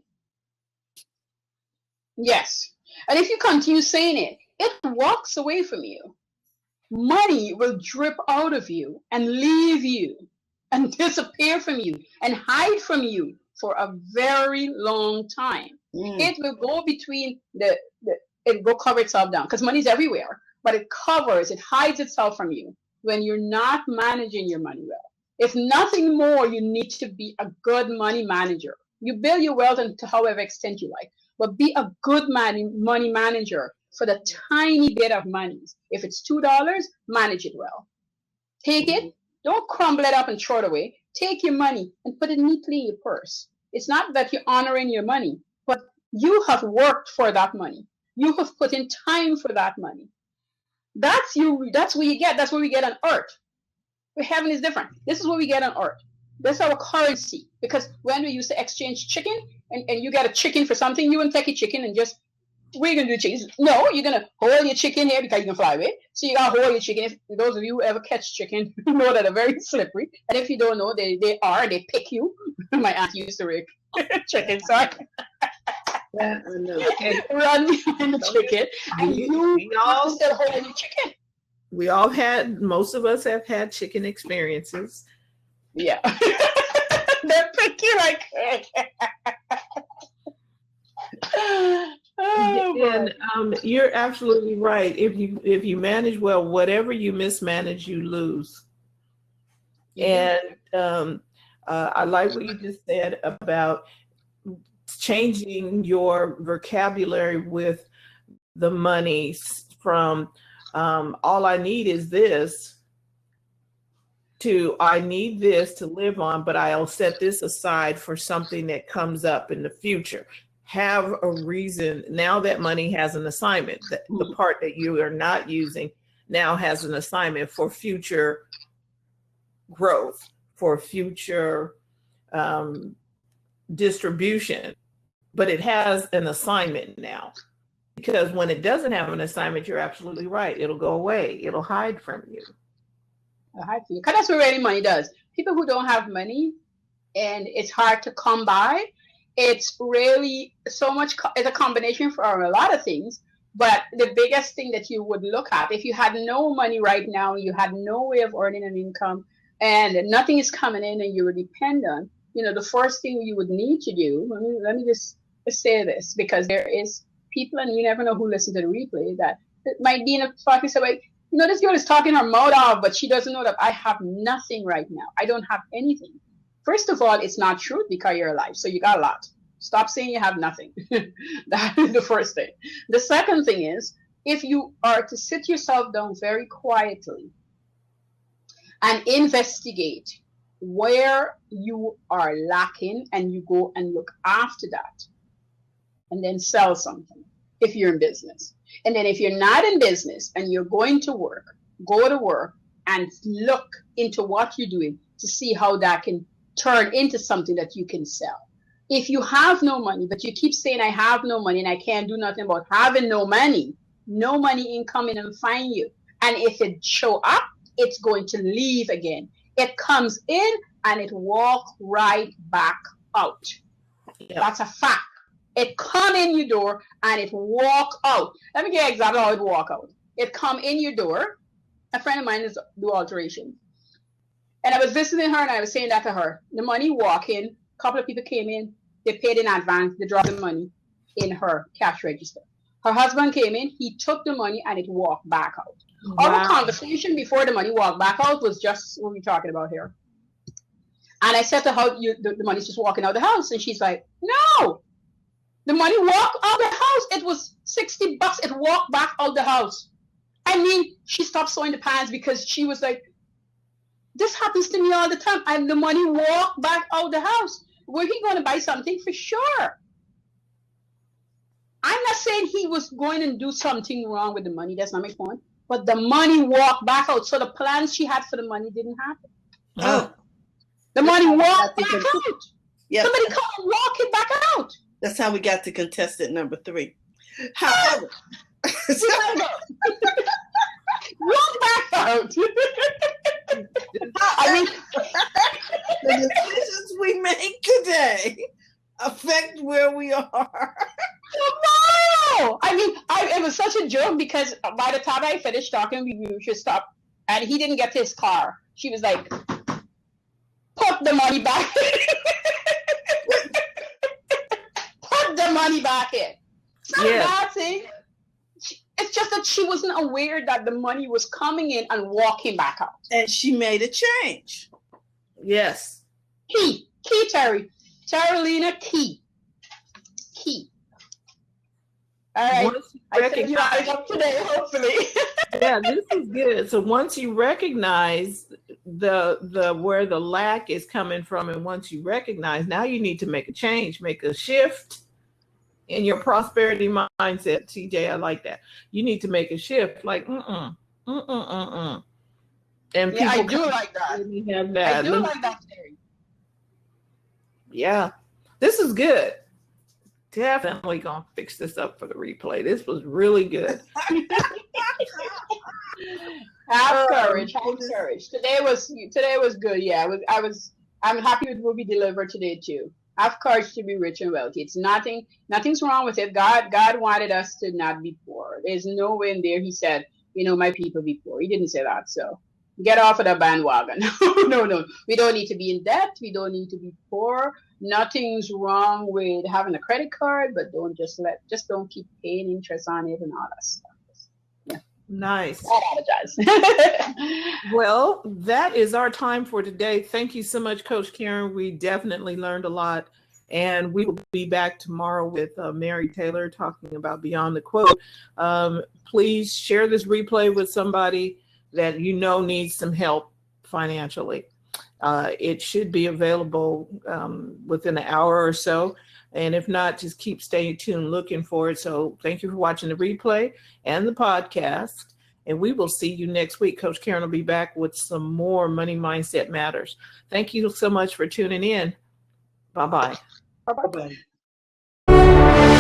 yes. And if you continue saying it, it walks away from you. Money will drip out of you and leave you and disappear from you and hide from you for a very long time. It will go between it will cover itself down, because money's everywhere, but it hides itself from you when you're not managing your money well. If nothing more, you need to be a good money manager. You build your wealth to however extent you like, but be a good money manager for the tiny bit of money. If it's $2, manage it well. Take it, don't crumble it up and throw it away. Take your money and put it neatly in your purse. It's not that you're honoring your money, but you have worked for that money. You have put in time for that money. That's what you get. That's what we get on earth. Heaven is different. This is what we get on earth. That's our currency. Because when we used to exchange chicken, and you get a chicken for something, you wouldn't take a chicken and just, what are you going to do, chicken? No, you're going to hold your chicken here because you can fly away. So you got to hold your chicken. If those of you who ever catch chicken know that they're very slippery. And if you don't know, they pick you. My aunt used to rake chicken, so run behind the chicken. And you all still holding your chicken. Most of us have had chicken experiences. Yeah. They pick you like. And you're absolutely right. If you manage well, whatever you mismanage, you lose. And I like what you just said about changing your vocabulary with the money from all I need is this to I need this to live on, but I'll set this aside for something that comes up in the future. have a reason. Now that money has an assignment, that the part that you are not using now has an assignment for future growth, for future distribution, but it has an assignment now. Because when it doesn't have an assignment, you're absolutely right. It'll go away. It'll hide from you. It'll hide from you. Because that's what really money does. People who don't have money and it's hard to come by, it's really so much, it's a combination for a lot of things. But the biggest thing that you would look at, if you had no money right now, you had no way of earning an income, and nothing is coming in and you were dependent, the first thing you would need to do, let me just say this, because there is people, and you never know who listens to the replay, that might be in a spot and say, like, this girl is talking her mouth off, but she doesn't know that I have nothing right now. I don't have anything. First of all, it's not true because you're alive. So you got a lot. Stop saying you have nothing. That is the first thing. The second thing is, if you are to sit yourself down very quietly and investigate where you are lacking, and you go and look after that, and then sell something if you're in business. And then if you're not in business and you're going to work, go to work and look into what you're doing to see how that can turn into something that you can sell. If you have no money, but you keep saying, I have no money and I can't do nothing about having no money ain't coming and find you. And if it show up, it's going to leave again. It comes in and it walks right back out. Yep. That's a fact. It come in your door and it walk out. Let me get exactly how it walk out. It come in your door. A friend of mine is do alteration. And I was visiting her and I was saying that to her. The money walk in, a couple of people came in, they paid in advance, they dropped the money in her cash register. Her husband came in, he took the money and it walked back out. Wow. Our conversation before the money walked back out was just what we're talking about here. And I said to her, the money's just walking out of the house. And she's like, no, the money walked out of the house. It was $60. It walked back out the house. I mean, she stopped sewing the pants because she was like, this happens to me all the time. And the money walked back out the house. Were he going to buy something? For sure. I'm not saying he was going to do something wrong with the money. That's not my point. But the money walked back out. So the plans she had for the money didn't happen. Oh. The money walked back out. Yep. Somebody come and walk it back out. That's how we got to contestant number 3. However, walk back out. I mean, the decisions we make today affect where we are. No! I mean, it was such a joke because by the time I finished talking, we should stop. And he didn't get to his car. She was like, put the money back. Put the money back in. It's not a bad thing. It's just that she wasn't aware that the money was coming in and walking back out. And she made a change. Yes. Key, Terry. Terralina, key. All right. Once you recognize up today, hopefully. Yeah, this is good. So once you recognize the where the lack is coming from, and once you recognize, now you need to make a change, make a shift in your prosperity mindset. TJ, I like that. You need to make a shift, like And yeah, I do like that. Have that. I do like that theory. Yeah, this is good. Definitely gonna fix this up for the replay. This was really good. Have courage. Today was good. Yeah, I'm happy with what we delivered today too. Have courage to be rich and wealthy. It's nothing's wrong with it. God wanted us to not be poor. There's no way in there he said, my people be poor. He didn't say that. So get off of the bandwagon. No. We don't need to be in debt. We don't need to be poor. Nothing's wrong with having a credit card, but don't keep paying interest on it and all that stuff. Yeah. Nice. I apologize. Well, that is our time for today. Thank you so much, Coach Caren. We definitely learned a lot. And we will be back tomorrow with Mary Taylor talking about Beyond the Quote. Please share this replay with somebody that needs some help financially. It should be available within an hour or so. And if not, just keep staying tuned looking for it. So thank you for watching the replay and the podcast. And we will see you next week. Coach Caren will be back with some more Money Mindset Matters. Thank you so much for tuning in. Bye-bye. Bye-bye. Bye-bye.